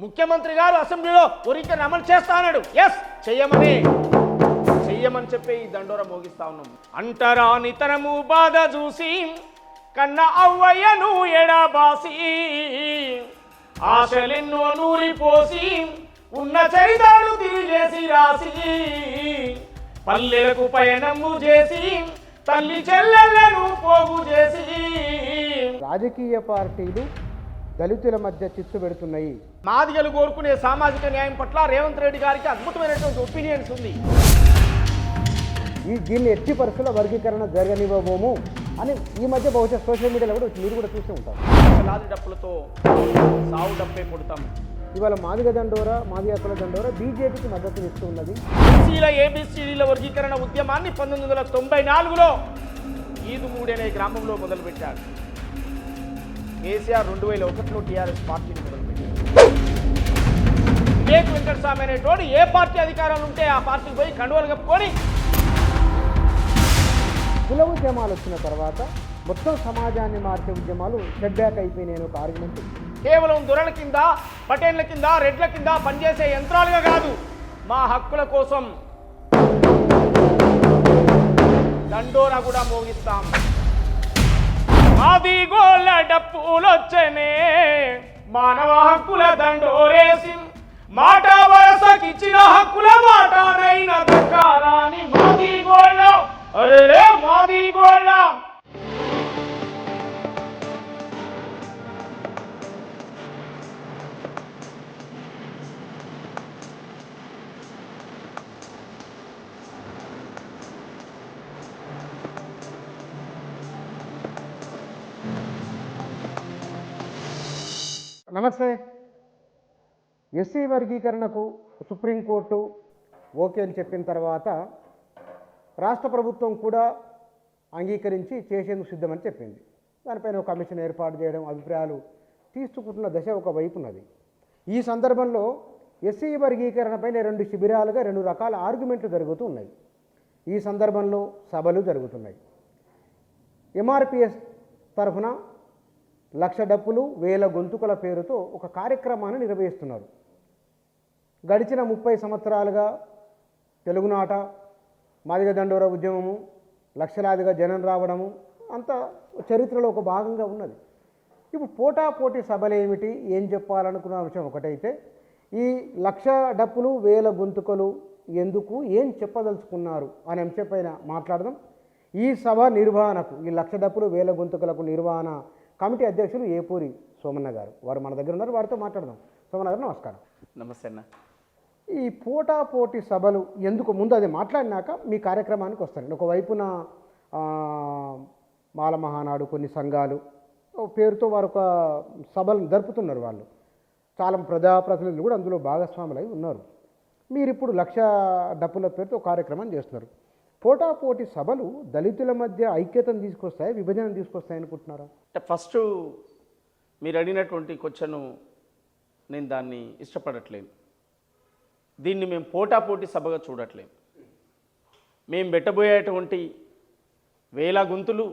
ముఖ్యమంత్రి గారు అసెంబ్లీలో వర్గీకరణ అమలు చేస్తా అన్నాడు. ఎస్ చెయ్యమని చెప్పి ఈ దండోర మోగిస్తా ఉన్నాం. అంటరాని తనము బాధ చూసి కన్న అవ్వయ్యను ఎడబాసి ఆశలెన్నో నూరిపోసి ఉన్న చరిత్రను తిరిగేసి రాసి పల్లెలకు పయనము చేసి తల్లి చెల్లెళ్లను పోగు చేసి రాజకీయ పార్టీలు దళితుల మధ్య చిచ్చు పెడుతున్నాయి. మాదిగలు కోరుకునే సామాజిక న్యాయం పట్ల రేవంత్ రెడ్డి గారికి అద్భుతమైనటువంటి ఒపీనియన్స్ ఉంది. దీన్ని ఎట్టి పరిస్థితుల్లో వర్గీకరణ జరగనివ్వబోము అని ఈ మధ్య బహుశా సోషల్ మీడియాలో కూడా మీరు కూడా చూస్తూ ఉంటారు. లాది డప్పులతో సావు డప్పే కొడతాం. ఇవాళ మాదిగ దండోరా మాదిగ కుల దండోరా బీజేపీకి మద్దతు ఇస్తూ ఉన్నది. ఎస్సీల ఏబీసీల వర్గీకరణ ఉద్యమాన్ని 1994లో ఈదుమూడి అనే గ్రామంలో మొదలుపెట్టాడు. కేసీఆర్ 2001లో టీఆర్ఎస్ పార్టీని మొదలుపెట్టాడు. కేక్ వెంకటస్వామి అనేటోడు ఏ పార్టీ అధికారంలో ఉంటే ఆ పార్టీకి పోయి కండువలు కప్పుకొని కుల ఉద్యమాలు వచ్చిన తర్వాత మొత్తం సమాజాన్ని మార్చే ఉద్యమాలు సెట్ బ్యాక్ అయిపోయినాయి ఒక ఆర్గ్యుమెంట్. కేవలం దొరల కింద పటేళ్ల కింద రెడ్ల కింద పనిచేసే యంత్రాలుగా కాదు, మా హక్కుల కోసం దండోరా కూడా మోగిస్తాం. మాది గోళ్ళ డప్పులొచ్చనే మానవ హక్కుల దండోరేసి మాట వరసకిచ్చిన హక్కుల మాటనైన దక్కాలని మాది గోళ్ళ అరే మాది గోళ్ళ. నమస్తే. ఎస్సీ వర్గీకరణకు సుప్రీంకోర్టు ఓకే అని చెప్పిన తర్వాత రాష్ట్ర ప్రభుత్వం కూడా అంగీకరించి చేసేందుకు సిద్ధమని చెప్పింది. దానిపైన ఒక కమిషన్ ఏర్పాటు చేయడం, అభిప్రాయాలు తీసుకుంటున్న దశ ఒక వైపు ఉన్నది. ఈ సందర్భంలో ఎస్సీ వర్గీకరణపైన 2 శిబిరాలుగా 2 రకాల ఆర్గ్యుమెంట్లు జరుగుతూ ఉన్నాయి. ఈ సందర్భంలో సభలు జరుగుతున్నాయి. ఎంఆర్పిఎస్ తరఫున 1,00,000 డప్పులు 1,000 గొంతుకల పేరుతో ఒక కార్యక్రమాన్ని నిర్వహిస్తున్నారు. గడిచిన 30 సంవత్సరాలుగా తెలుగునాట మాదిగ దండోరా ఉద్యమము, లక్షలాదిగా జనం రావడము అంత చరిత్రలో ఒక భాగంగా ఉన్నది. ఇప్పుడు పోటాపోటీ సభలు ఏమిటి, ఏం చెప్పాలనుకున్న అంశం ఒకటైతే, ఈ 1,00,000 డప్పులు 1,000 గొంతుకలు ఎందుకు, ఏం చెప్పదలుచుకున్నారు అనే అంశంపైన మాట్లాడదాం. ఈ సభ నిర్వహణకు, ఈ 1,00,000 డప్పులు 1,000 గొంతుకలకు నిర్వహణ కమిటీ అధ్యక్షులు ఏపూరి సోమన్న గారు, వారు మన దగ్గర ఉన్నారు. వారితో మాట్లాడదాం. సోమన్న గారు నమస్కారం. నమస్తే అన్న. ఈ పోటాపోటీ సభలు ఎందుకు, ముందు అది మాట్లాడినాక మీ కార్యక్రమానికి వస్తారండి. ఒకవైపున మాల మహానాడు, కొన్ని సంఘాలు పేరుతో వారు ఒక సభలు జరుపుతున్నారు. వాళ్ళు చాలా ప్రజాప్రతినిధులు కూడా అందులో భాగస్వాములై ఉన్నారు. మీరు ఇప్పుడు 1,00,000 డప్పుల పేరుతో కార్యక్రమం చేస్తున్నారు. పోటాపోటీ సభలు దళితుల మధ్య ఐక్యతను తీసుకొస్తాయి, విభజన తీసుకొస్తాయి అనుకుంటున్నారా? ఫస్ట్ మీరు అడిగినటువంటి క్వశ్చన్ నేను దాన్ని ఇష్టపడట్లేను. దీన్ని మేము పోటాపోటీ సభగా చూడట్లేము. మేము పెట్టబోయేటువంటి 1,000 గొంతులు,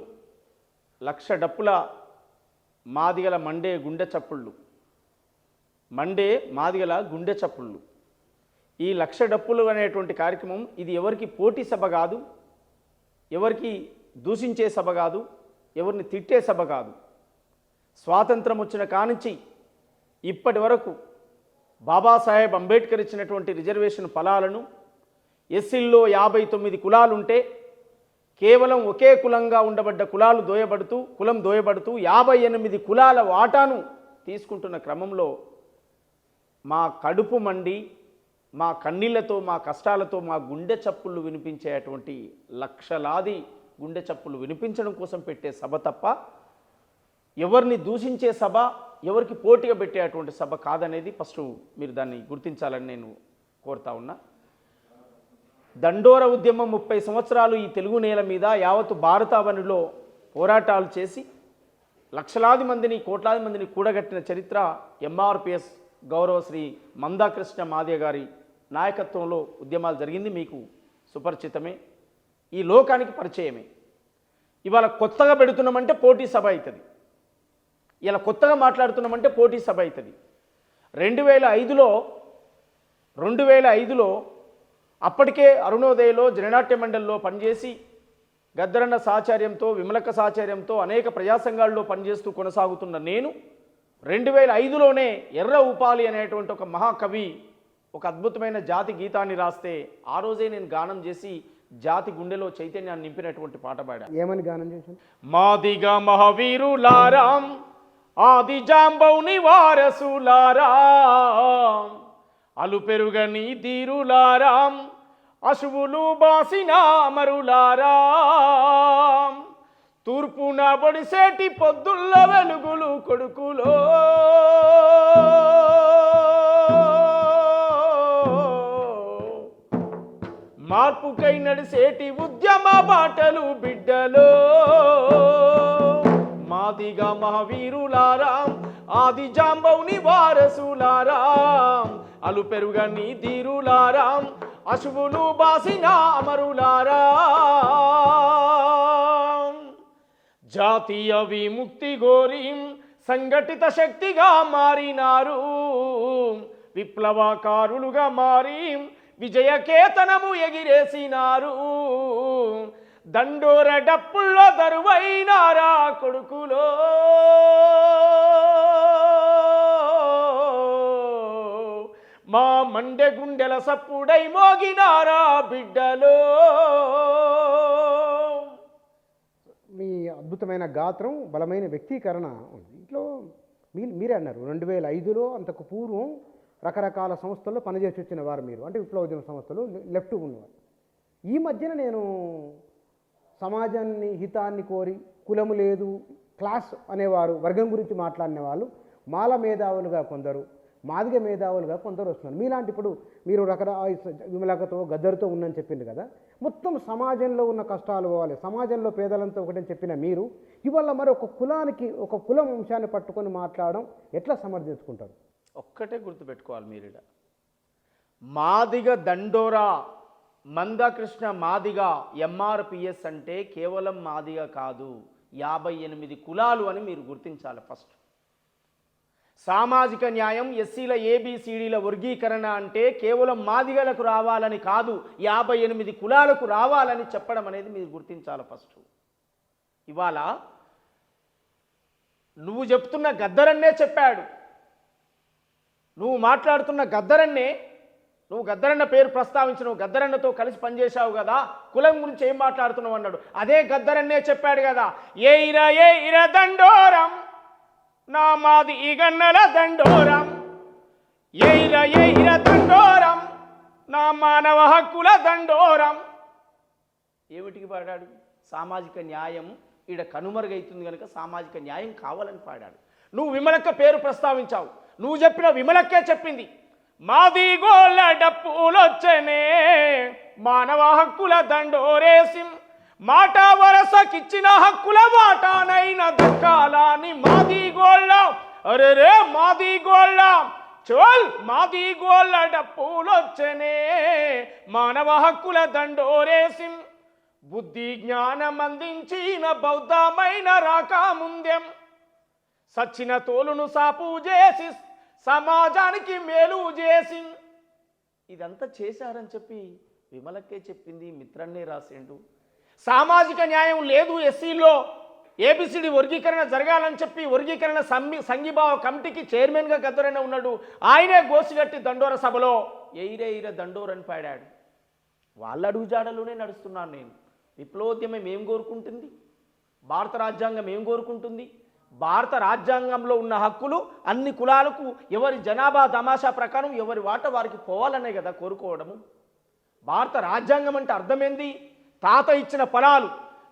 1,00,000 డప్పుల మాదిగల మండే గుండె చప్పుళ్ళు, మండే మాదిగల గుండె చప్పుళ్ళు. ఈ 1,00,000 డప్పులు అనేటువంటి కార్యక్రమం ఇది ఎవరికి పోటీ సభ కాదు, ఎవరికి దూషించే సభ కాదు, ఎవరిని తిట్టే సభ కాదు. స్వాతంత్రం వచ్చిన కానుంచి ఇప్పటి వరకు బాబాసాహెబ్ అంబేద్కర్ ఇచ్చినటువంటి రిజర్వేషన్ ఫలాలను, ఎస్సీల్లో 59 కులాలుంటే కేవలం ఒకే కులంగా ఉండబడ్డ కులం దోయబడుతూ 58 కులాల వాటాను తీసుకుంటున్న క్రమంలో మా కడుపు మండి, మా కన్నీళ్లతో, మా కష్టాలతో మా గుండె చప్పుళ్ళు వినిపించేటువంటి లక్షలాది గుండె చప్పుళ్ళు వినిపించడం కోసం పెట్టే సభ తప్ప ఎవరిని దూషించే సభ, ఎవరికి పోటీగా పెట్టేటువంటి సభ కాదనేది ఫస్ట్ మీరు దాన్ని గుర్తించాలని నేను కోరుతా ఉన్నా. దండోర ఉద్యమం 30 సంవత్సరాలు ఈ తెలుగు నేల మీద యావత్తు భారతావనిలో పోరాటాలు చేసి లక్షలాది మందిని, కోట్లాది మందిని కూడగట్టిన చరిత్ర ఎంఆర్పిఎస్ గౌరవ శ్రీ మందాకృష్ణ మాదిగ గారి నాయకత్వంలో ఉద్యమాలు జరిగింది. మీకు సుపరిచితమే, ఈ లోకానికి పరిచయమే. ఇవాళ కొత్తగా పెడుతున్నామంటే పోటీ సభ అవుతుంది, ఇలా కొత్తగా మాట్లాడుతున్నామంటే పోటీ సభ అవుతుంది. 2005లో అప్పటికే అరుణోదయలో జననాట్య మండలిలో పనిచేసి గద్దరన్న సాహచర్యంతో విమలక్క సాహచర్యంతో అనేక ప్రజా సంఘాల్లో పనిచేస్తూ కొనసాగుతున్న నేను 2005లోనే ఎర్ర ఉపాలి అనేటువంటి ఒక మహాకవి ఒక అద్భుతమైన జాతి గీతాన్ని రాస్తే ఆ రోజే నేను గానం చేసి జాతి గుండెలో చైతన్యాన్ని నింపినటువంటి పాట పాడా. ఏమని గానం చేశాను? మాదిగా మహావీరులారాం ఆది జాంబౌని వారసులారాం అలు పెరుగని ధీరులారాం అశువులు బాసిన అమరులారాం తూర్పున బడిసేటి పొద్దుల్ల వెలుగులు కొడుకులో మార్పుకై నడిసేటి ఉద్యమ బాటలు బిడ్డలో మాదిగా మహావీరులారాం ఆది జాంబౌని వారసులారాం అలు పెరుగని ధీరులారాం అశువులు బాసిన అమరులారాం జాతీయ విముక్తి గోరి సంఘటిత శక్తిగా మారినారు విప్లవకారులుగా మారి విజయకేతనము ఎగిరేసినారు దండోర డప్పుల్లో దరువైనారా కొడుకులో మా మండె గుండెల సప్పుడై మోగినారా బిడ్డలో. మీ అద్భుతమైన గాత్రం, బలమైన వ్యక్తీకరణ ఉంది. ఇంట్లో మీరే అన్నారు 2005లో అంతకు పూర్వం రకరకాల సంస్థల్లో పనిచేసి వచ్చిన వారు మీరు, అంటే విప్లవోద్యమ సంస్థలు లెఫ్ట్ ఉన్నవారు. ఈ మధ్యన నేను సమాజాన్ని హితాన్ని కోరి కులము లేదు క్లాస్ అనేవారు వర్గం గురించి మాట్లాడిన వాళ్ళు మాల మేధావులుగా కొందరు, మాదిగ మేధావులుగా కొందరు వస్తున్నారు. మీలాంటి ఇప్పుడు మీరు విమలకతో గద్దరితో ఉందని చెప్పింది కదా, మొత్తం సమాజంలో ఉన్న కష్టాలు పోవాలి, సమాజంలో పేదలంతా ఒకటని చెప్పిన మీరు ఇవాళ మరి ఒక కులానికి ఒక కులం అంశాన్ని పట్టుకొని మాట్లాడడం ఎట్లా సమర్థించుకుంటారు? ఒక్కటే గుర్తుపెట్టుకోవాలి మీరిడ, మాదిగ దండోరా మందకృష్ణ మాదిగ ఎంఆర్పిఎస్ అంటే కేవలం మాదిగ కాదు, 58 కులాలు అని మీరు గుర్తించాలి. ఫస్ట్ సామాజిక న్యాయం ఎస్సీల ఏబిసిడీల వర్గీకరణ అంటే కేవలం మాదిగలకు రావాలని కాదు, 58 కులాలకు రావాలని చెప్పడం అనేది మీరు గుర్తించాలి ఫస్ట్. ఇవాళ నువ్వు చెప్తున్న గద్దరన్నే చెప్పాడు, నువ్వు మాట్లాడుతున్న గద్దరన్నే, నువ్వు గద్దరన్న పేరు ప్రస్తావించిన గద్దరన్నతో కలిసి పనిచేశావు కదా, కులం గురించి ఏం మాట్లాడుతున్నావు అన్నాడు. అదే గద్దరన్నే చెప్పాడు కదా, ఏ ఇర దండోరం నా మాది ఈ గన్నల దండోరం, ఏ ఇర దండోరం నా మానవ హక్కుల దండోరం. ఏమిటికి పాడాడు? సామాజిక న్యాయం ఈడ కనుమరుగైతుంది కనుక సామాజిక న్యాయం కావాలని పాడాడు. నువ్వు విమలక్క పేరు ప్రస్తావించావు, నువ్వు చెప్పిన విమలక్కే చెప్పింది మాది గోళ్ళ డప్పులొచ్చనే మానవ హక్కుల దండోరేసి మాట వరసకిచ్చిన హక్కుల వాటానైన దక్కాలని మాది గోళ్ళ అరే మాది గోళ్ళ చోల్ మాది గోళ్ళ డప్పులొచ్చనే మానవ హక్కుల దండోరేసి బుద్ధి జ్ఞానం అందించిన బౌద్ధమైన రాకాముందెం సచ్చిన తోలును సాపు చేసి సమాజానికి మేలు చేసి ఇదంతా చేశారని చెప్పి విమలక్కే చెప్పింది, మిత్రన్నే రాసిండు. సామాజిక న్యాయం లేదు ఎస్సీలో, ఏబిసిడి వర్గీకరణ జరగాలని చెప్పి వర్గీకరణ సంఘీభావ కమిటీకి చైర్మన్గా గద్దరన్న ఉన్నాడు. ఆయనే గోసిగట్టి దండోర సభలో ఎయిర దండోరని పాడాడు. వాళ్ళ అడుగుజాడలోనే నడుస్తున్నాను నేను. విప్లవోద్యమం ఏం కోరుకుంటుంది? భారత రాజ్యాంగం ఏం కోరుకుంటుంది? భారత రాజ్యాంగంలో ఉన్న హక్కులు అన్ని కులాలకు ఎవరి జనాభా తమాషా ప్రకారం ఎవరి వాట వారికి పోవాలనే కదా కోరుకోవడము. భారత రాజ్యాంగం అంటే అర్థమైంది, తాత ఇచ్చిన ఫలాలు,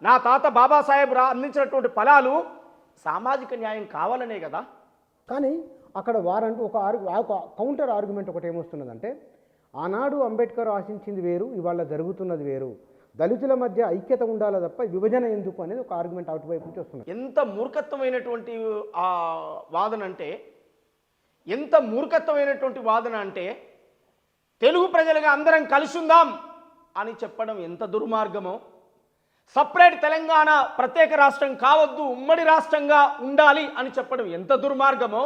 నా తాత బాబాసాహెబ్ అందించినటువంటి ఫలాలు సామాజిక న్యాయం కావాలనే కదా. కానీ అక్కడ వారంటూ ఒక కౌంటర్ ఆర్గ్యుమెంట్ ఒకటి ఏమొస్తున్నదంటే, ఆనాడు అంబేద్కర్ ఆశించింది వేరు, ఇవాళ జరుగుతున్నది వేరు, దళితుల మధ్య ఐక్యత ఉండాలి తప్ప విభజన ఎందుకు అనేది ఒక ఆర్గ్యుమెంట్ అటువైపు నుంచి వస్తుంది. ఎంత మూర్ఖత్వమైనటువంటి వాదన అంటే, ఎంత మూర్ఖత్వమైనటువంటి వాదన అంటే, తెలుగు ప్రజలుగా అందరం కలిసి ఉందాం అని చెప్పడం ఎంత దుర్మార్గమో, సపరేట్ తెలంగాణ ప్రత్యేక రాష్ట్రం కావద్దు ఉమ్మడి రాష్ట్రంగా ఉండాలి అని చెప్పడం ఎంత దుర్మార్గమో,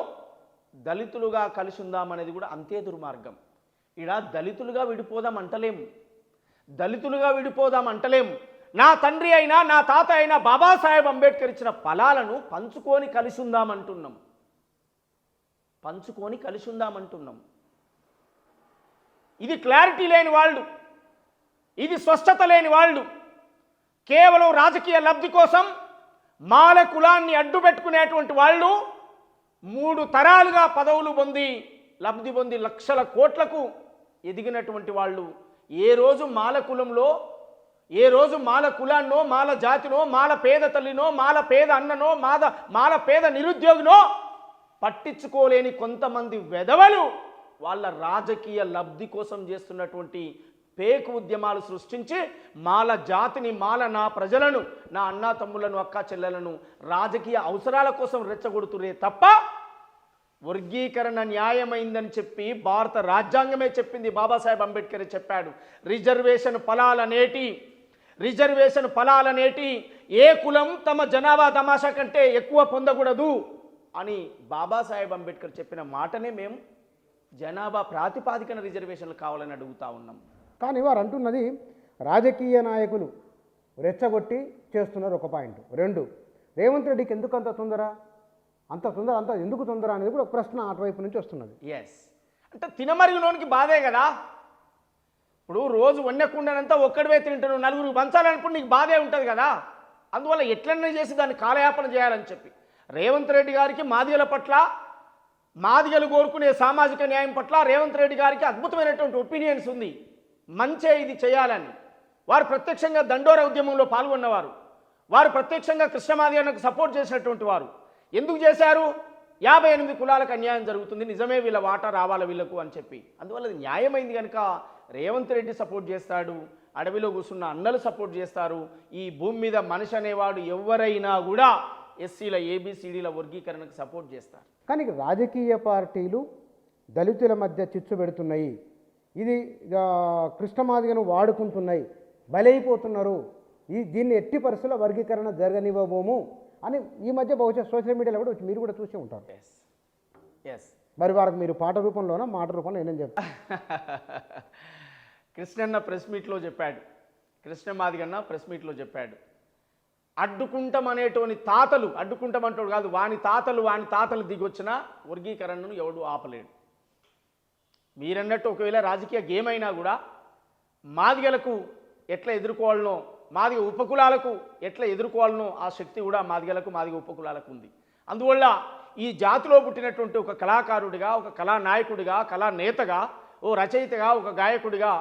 దళితులుగా కలిసి ఉందామనేది కూడా అంతే దుర్మార్గం. ఇక్కడ దళితులుగా విడిపోదాం అంటలేము, దళితులుగా విడిపోదాం అంటలేము. నా తండ్రి అయినా నా తాత అయినా బాబాసాహెబ్ అంబేద్కర్ ఇచ్చిన ఫలాలను పంచుకొని కలిసి ఉందామంటున్నాం, పంచుకొని కలిసి ఉందామంటున్నాం. ఇది క్లారిటీ లేని వాళ్ళు, ఇది స్పష్టత లేని వాళ్ళు, కేవలం రాజకీయ లబ్ధి కోసం మాల కులాన్ని అడ్డు పెట్టుకునేటువంటి వాళ్ళు 3 తరాలుగా పదవులు పొంది లబ్ధి పొంది లక్షల కోట్లకు ఎదిగినటువంటి వాళ్ళు ఏ రోజు మాల కులంలో, ఏ రోజు మాల కులాన్నో, మాల జాతినో, మాల పేద తల్లినో, మాల పేద అన్ననో, మాల పేద నిరుద్యోగినో పట్టించుకోలేని కొంతమంది వెధవలు వాళ్ళ రాజకీయ లబ్ధి కోసం చేస్తున్నటువంటి పేకు ఉద్యమాలు సృష్టించి మాల జాతిని, నా ప్రజలను, నా అన్నా తమ్ములను, అక్కా చెల్లెలను రాజకీయ అవసరాల కోసం రెచ్చగొడుతురే తప్ప వర్గీకరణ న్యాయమైందని చెప్పి భారత రాజ్యాంగమే చెప్పింది. బాబాసాహెబ్ అంబేద్కర్ చెప్పాడు, రిజర్వేషన్ ఫలాలనేటి ఏ కులం తమ జనాభా తమాషా కంటే ఎక్కువ పొందకూడదు అని బాబాసాహెబ్ అంబేద్కర్ చెప్పిన మాటనే మేము జనాభా ప్రాతిపాదికన రిజర్వేషన్లు కావాలని అడుగుతా ఉన్నాం. కానీ వారు అంటున్నది రాజకీయ నాయకులు రెచ్చగొట్టి చేస్తున్నారు ఒక పాయింట్. 2, రేవంత్ రెడ్డికి ఎందుకు అంత తొందర, అంత ఎందుకు తొందర అనేది కూడా ఒక ప్రశ్న అటువైపు నుంచి వస్తున్నది. ఎస్, అంటే తినమరిగినోనికి బాధే కదా. ఇప్పుడు రోజు వన్నెకుండనంతా ఒక్కడివే తింటాను, 4 పంచాలనుకుంటే నీకు బాధే ఉంటుంది కదా. అందువల్ల ఎట్లన్నా చేసి దాన్ని కాలయాపన చేయాలని చెప్పి రేవంత్ రెడ్డి గారికి మాదిగల పట్ల, మాదిగలు కోరుకునే సామాజిక న్యాయం పట్ల రేవంత్ రెడ్డి గారికి అద్భుతమైనటువంటి ఒపీనియన్స్ ఉంది. మంచే ఇది చేయాలని. వారు ప్రత్యక్షంగా దండోర ఉద్యమంలో పాల్గొన్నవారు, వారు ప్రత్యక్షంగా కృష్ణమాదిగన్నకు సపోర్ట్ చేసినటువంటి వారు. ఎందుకు చేశారు? 58 కులాలకు అన్యాయం జరుగుతుంది, నిజమే, వీళ్ళ వాటా రావాలి వీళ్ళకు అని చెప్పి. అందువల్ల అది న్యాయమైంది కనుక రేవంత్ రెడ్డి సపోర్ట్ చేస్తాడు, అడవిలో కూర్చున్న అన్నలు సపోర్ట్ చేస్తారు. ఈ భూమి మీద మనిషి అనేవాడు ఎవరైనా కూడా ఎస్సీల ఏబిసిడీల వర్గీకరణకు సపోర్ట్ చేస్తారు. కానీ రాజకీయ పార్టీలు దళితుల మధ్య చిచ్చు పెడుతున్నాయి, ఇది కృష్ణమాదిగను వాడుకుంటున్నాయి, బలైపోతున్నారు, దీన్ని ఎట్టి పరిస్థితుల్లో వర్గీకరణ జరగనివ్వబోము అని ఈ మధ్య బహుశా సోషల్ మీడియాలో కూడా మీరు కూడా చూసే ఉంటారు. ఎస్, మరి వారికి మీరు పాట రూపంలోనా మాట రూపంలో ఏమేం చెప్తారు? కృష్ణన్న ప్రెస్ మీట్లో చెప్పాడు, కృష్ణమాదిగన్న ప్రెస్ మీట్లో చెప్పాడు, అడ్డుకుంటామనేటోని తాతలు, అడ్డుకుంటామంటాడు కాదు, వాని తాతలు దిగొచ్చిన వర్గీకరణను ఎవడు ఆపలేడు. మీరన్నట్టు ఒకవేళ రాజకీయ గేమ్ అయినా కూడా మాదిగలకు ఎట్లా ఎదుర్కోవాలనో, మాదిగ ఉపకులాలకు ఎట్లా ఎదుర్కోవాలనో ఆ శక్తి కూడా మాదిగలకు, మాదిగ ఉపకులాలకు ఉంది. అందువల్ల ఈ జాతిలో పుట్టినటువంటి ఒక కళాకారుడిగా, ఒక కళానాయకుడిగా, కళానేతగా, ఓ రచయితగా, ఒక గాయకుడిగా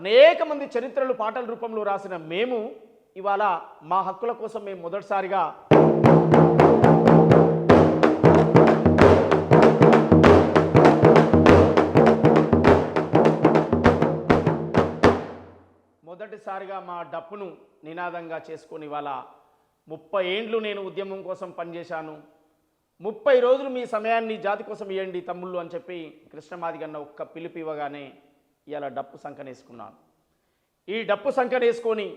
అనేక మంది చరిత్రలు పాటల రూపంలో రాసిన మేము ఇవాళ మా హక్కుల కోసం మేము మొదటిసారిగా మా డప్పును నినాదంగా చేసుకొని ఇవాళ 30 ఏండ్లు నేను ఉద్యమం కోసం పనిచేశాను, 30 రోజులు మీ సమయాన్ని జాతి కోసం ఇవ్వండి తమ్ముళ్ళు అని చెప్పి కృష్ణమాదిగన్న ఒక్క పిలుపు ఇవ్వగానే ఇవాళ డప్పు సంకనేసుకున్నాను. ఈ డప్పు సంకనేసుకొని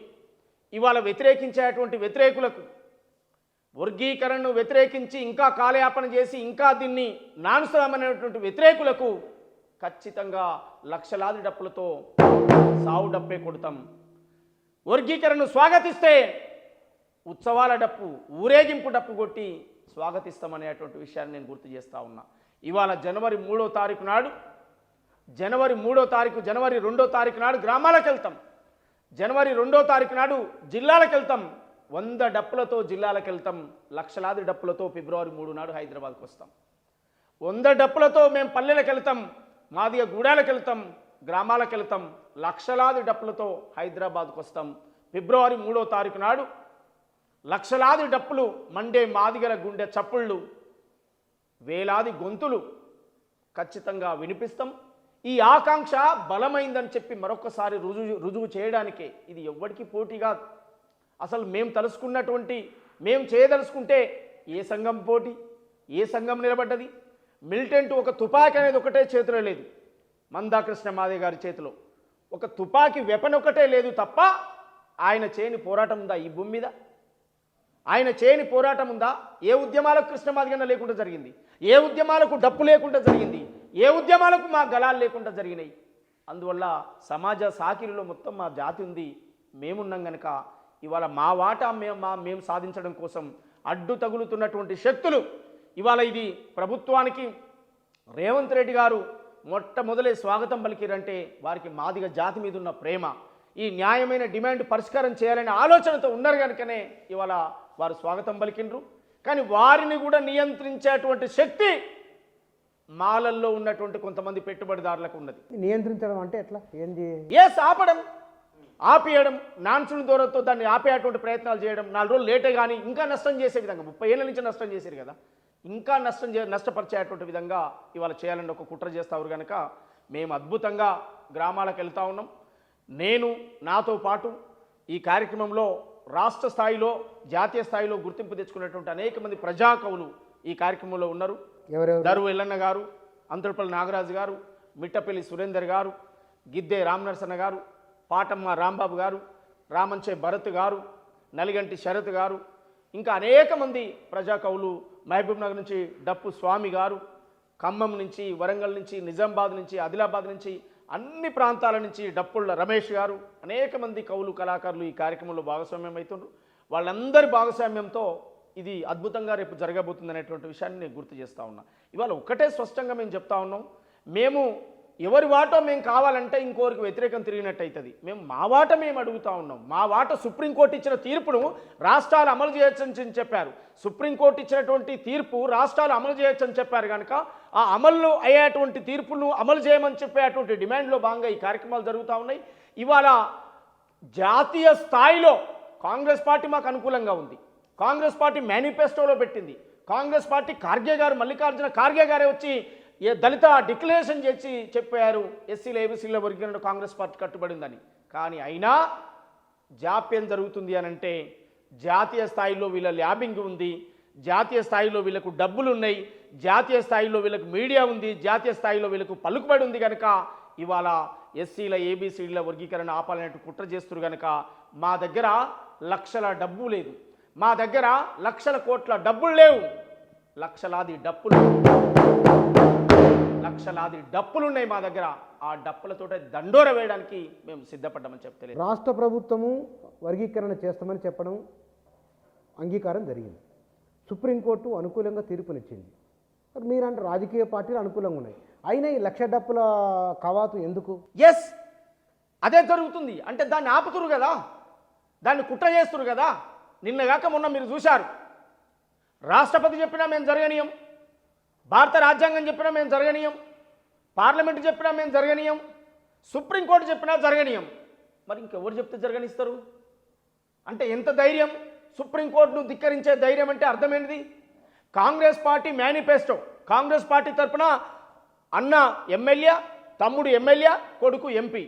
ఇవాళ వ్యతిరేకించేటువంటి వ్యతిరేకులకు, వర్గీకరణను వ్యతిరేకించి ఇంకా కాలయాపన చేసి ఇంకా దీన్ని నానుస్తామనేటువంటి వ్యతిరేకులకు ఖచ్చితంగా లక్షలాది డప్పులతో సావు డప్పే కొడతాం. వర్గీకరణను స్వాగతిస్తే ఉత్సవాల డప్పు, ఊరేగింపు డప్పు కొట్టి స్వాగతిస్తామనేటువంటి విషయాన్ని నేను గుర్తు చేస్తూ ఉన్నా. ఇవాళ జనవరి 3వ తారీఖు నాడు, జనవరి 2వ తారీఖు నాడు గ్రామాలకు వెళ్తాం, జనవరి 2వ తారీఖు నాడు జిల్లాలకు వెళ్తాం, 100 డప్పులతో జిల్లాలకు వెళ్తాం, లక్షలాది డప్పులతో ఫిబ్రవరి 3 నాడు హైదరాబాద్కు వస్తాం. 100 డప్పులతో మేము పల్లెలకు వెళ్తాం, మాదిగ గూడాలకు వెళ్తాం, గ్రామాలకు వెళ్తాం, లక్షలాది డప్పులతో హైదరాబాద్కు వస్తాం. ఫిబ్రవరి 3వ తారీఖు నాడు లక్షలాది డప్పులు మండే మాదిగల గుండె చప్పుళ్ళు, వేలాది గొంతులు ఖచ్చితంగా వినిపిస్తాం. ఈ ఆకాంక్ష బలమైందని చెప్పి మరొకసారి రుజువు చేయడానికే. ఇది ఎవ్వడికి పోటీగా, అసలు మేము తలుసుకున్నటువంటి, మేము చేయదలుచుకుంటే ఏ సంఘం పోటీ, ఏ సంఘం నిలబడ్డది? మిలిటెంట్ ఒక తుపాకీ అనేది ఒకటే చేతిలో లేదు, మందాకృష్ణ మాదిగ గారి చేతిలో ఒక తుపాకీ వెపన్ ఒకటే లేదు తప్ప ఆయన చేయని పోరాటం ఉందా ఈ భూమి మీద? ఆయన చేయని పోరాటం ఉందా? ఏ ఉద్యమాలకు కృష్ణ మాదిగన్న లేకుండా జరిగింది? ఏ ఉద్యమాలకు డప్పు లేకుండా జరిగింది? ఏ ఉద్యమాలకు మా గలాలు లేకుండా జరిగినాయి? అందువల్ల సమాజ సాకిరిలో మొత్తం మా జాతి ఉంది, మేమున్నాం కనుక ఇవాళ మా వాటా మేము సాధించడం కోసం అడ్డు తగులుతున్నటువంటి శక్తులు ఇవాళ ఇది ప్రభుత్వానికి రేవంత్ రెడ్డి గారు మొట్టమొదలే స్వాగతం పలికిరంటే వారికి మాదిగ జాతి మీద ఉన్న ప్రేమ, ఈ న్యాయమైన డిమాండ్ పరిష్కారం చేయాలనే ఆలోచనతో ఉన్నారు కనుకనే ఇవాళ వారు స్వాగతం పలికిండ్రు. కానీ వారిని కూడా నియంత్రించేటువంటి శక్తి మాలల్లో ఉన్నటువంటి కొంతమంది పెట్టుబడిదారులకు ఉన్నది. నియంత్రించడం అంటే ఎట్లా? ఏంది? ఆపడం, ఆపేయడం, నాన్సుల దూరంతో దాన్ని ఆపేటువంటి ప్రయత్నాలు చేయడం, 4 రోజులు లేటే కానీ ఇంకా నష్టం చేసే విధంగా 30 ఏళ్ళ నుంచి నష్టం చేశారు కదా, ఇంకా నష్టపరిచేటువంటి విధంగా ఇవాళ చేయాలని ఒక కుట్ర చేస్తారు కనుక మేము అద్భుతంగా గ్రామాలకు వెళ్తూ ఉన్నాం. నేను నాతో పాటు ఈ కార్యక్రమంలో రాష్ట్ర స్థాయిలో జాతీయ స్థాయిలో గుర్తింపు తెచ్చుకున్నటువంటి అనేక మంది ప్రజాకవులు ఈ కార్యక్రమంలో ఉన్నారు. దరువు ఎల్లన్న గారు, అంతర్పల్లి నాగరాజు గారు, మిట్టపల్లి సురేందర్ గారు, గిద్దే రామనరసన్న గారు, పాటమ్మ రాంబాబు గారు, రామంచే భరత్ గారు, నలిగంటి శరత్ గారు, ఇంకా అనేక మంది ప్రజాకవులు, మహబూబ్ నగర్ నుంచి డప్పు స్వామి గారు, ఖమ్మం నుంచి, వరంగల్ నుంచి, నిజామాబాద్ నుంచి, ఆదిలాబాద్ నుంచి, అన్ని ప్రాంతాల నుంచి డప్పుళ్ళ రమేష్ గారు, అనేక మంది కవులు కళాకారులు ఈ కార్యక్రమంలో భాగస్వామ్యం అవుతున్నారు. వాళ్ళందరి భాగస్వామ్యంతో ఇది అద్భుతంగా రేపు జరగబోతుంది అనేటువంటి విషయాన్ని నేను గుర్తు చేస్తూ ఉన్నా. ఇవాళ ఒకటే స్పష్టంగా మేము చెప్తా ఉన్నాం, మేము ఎవరి వాటో మేము కావాలంటే ఇంకోరికి వ్యతిరేకం తిరిగినట్టు అవుతుంది. మేము మా వాట మేము అడుగుతూ ఉన్నాం. మా వాట సుప్రీంకోర్టు ఇచ్చిన తీర్పును రాష్ట్రాలు అమలు చేయొచ్చని చెప్పారు. సుప్రీంకోర్టు ఇచ్చినటువంటి తీర్పు రాష్ట్రాలు అమలు చేయొచ్చని చెప్పారు కనుక ఆ అమలు అయ్యేటువంటి తీర్పును అమలు చేయమని చెప్పేటువంటి డిమాండ్లో భాగంగా ఈ కార్యక్రమాలు జరుగుతూ ఉన్నాయి. ఇవాళ జాతీయ స్థాయిలో కాంగ్రెస్ పార్టీ మాకు అనుకూలంగా ఉంది. కాంగ్రెస్ పార్టీ మేనిఫెస్టోలో పెట్టింది. కాంగ్రెస్ పార్టీ ఖార్గే గారు, మల్లికార్జున ఖార్గే గారే వచ్చి దళిత డిక్లరేషన్ చేసి చెప్పారు ఎస్సీల ఏబీసీల వర్గీకరణ కాంగ్రెస్ పార్టీ కట్టుబడిందని. కానీ అయినా జాప్యం జరుగుతుంది అని అంటే జాతీయ స్థాయిలో వీళ్ళ ల్యాబింగ్ ఉంది, జాతీయ స్థాయిలో వీళ్ళకు డబ్బులు ఉన్నాయి, జాతీయ స్థాయిలో వీళ్ళకు మీడియా ఉంది, జాతీయ స్థాయిలో వీళ్ళకు పలుకుబడి ఉంది కనుక ఇవాళ ఎస్సీల ఏబీసీల వర్గీకరణ ఆపాలనేట్టు కుట్ర చేస్తున్నారు కనుక మా దగ్గర లక్షల డబ్బు లేదు, మా దగ్గర లక్షల కోట్ల డబ్బులు లేవు, లక్షలాది డప్పులున్నాయి మా దగ్గర. ఆ డప్పులతో దండోర వేయడానికి మేము సిద్ధపడ్డామని చెప్తే రాష్ట్ర ప్రభుత్వము వర్గీకరణ చేస్తామని చెప్పడం అంగీకారం జరిగింది. సుప్రీంకోర్టు అనుకూలంగా తీర్పునిచ్చింది. మీరంటే రాజకీయ పార్టీలు అనుకూలంగా ఉన్నాయి, అయినా ఈ 1,00,000 డప్పుల కవాతు ఎందుకు? అదే జరుగుతుంది అంటే దాన్ని ఆపుతురు కదా, దాన్ని కుట్ర చేస్తురు కదా. నిన్నగాక మొన్న మీరు చూశారు, రాష్ట్రపతి చెప్పినా మేము జరగనీయం, భారత రాజ్యాంగం చెప్పినా మేము జరగనీయం, పార్లమెంటు చెప్పినా మేము జరగనీయం, సుప్రీంకోర్టు చెప్పినా జరగనీయం. మరి ఇంకెవరు చెప్తే జరగనిస్తారు? అంటే ఎంత ధైర్యం? సుప్రీంకోర్టును ధిక్కరించే ధైర్యం అంటే అర్థమైనది. Congress party manifesto, Congress party తరఫున అన్న ఎమ్మెల్యే, తమ్ముడు ఎమ్మెల్యే, కొడుకు ఎంపీ,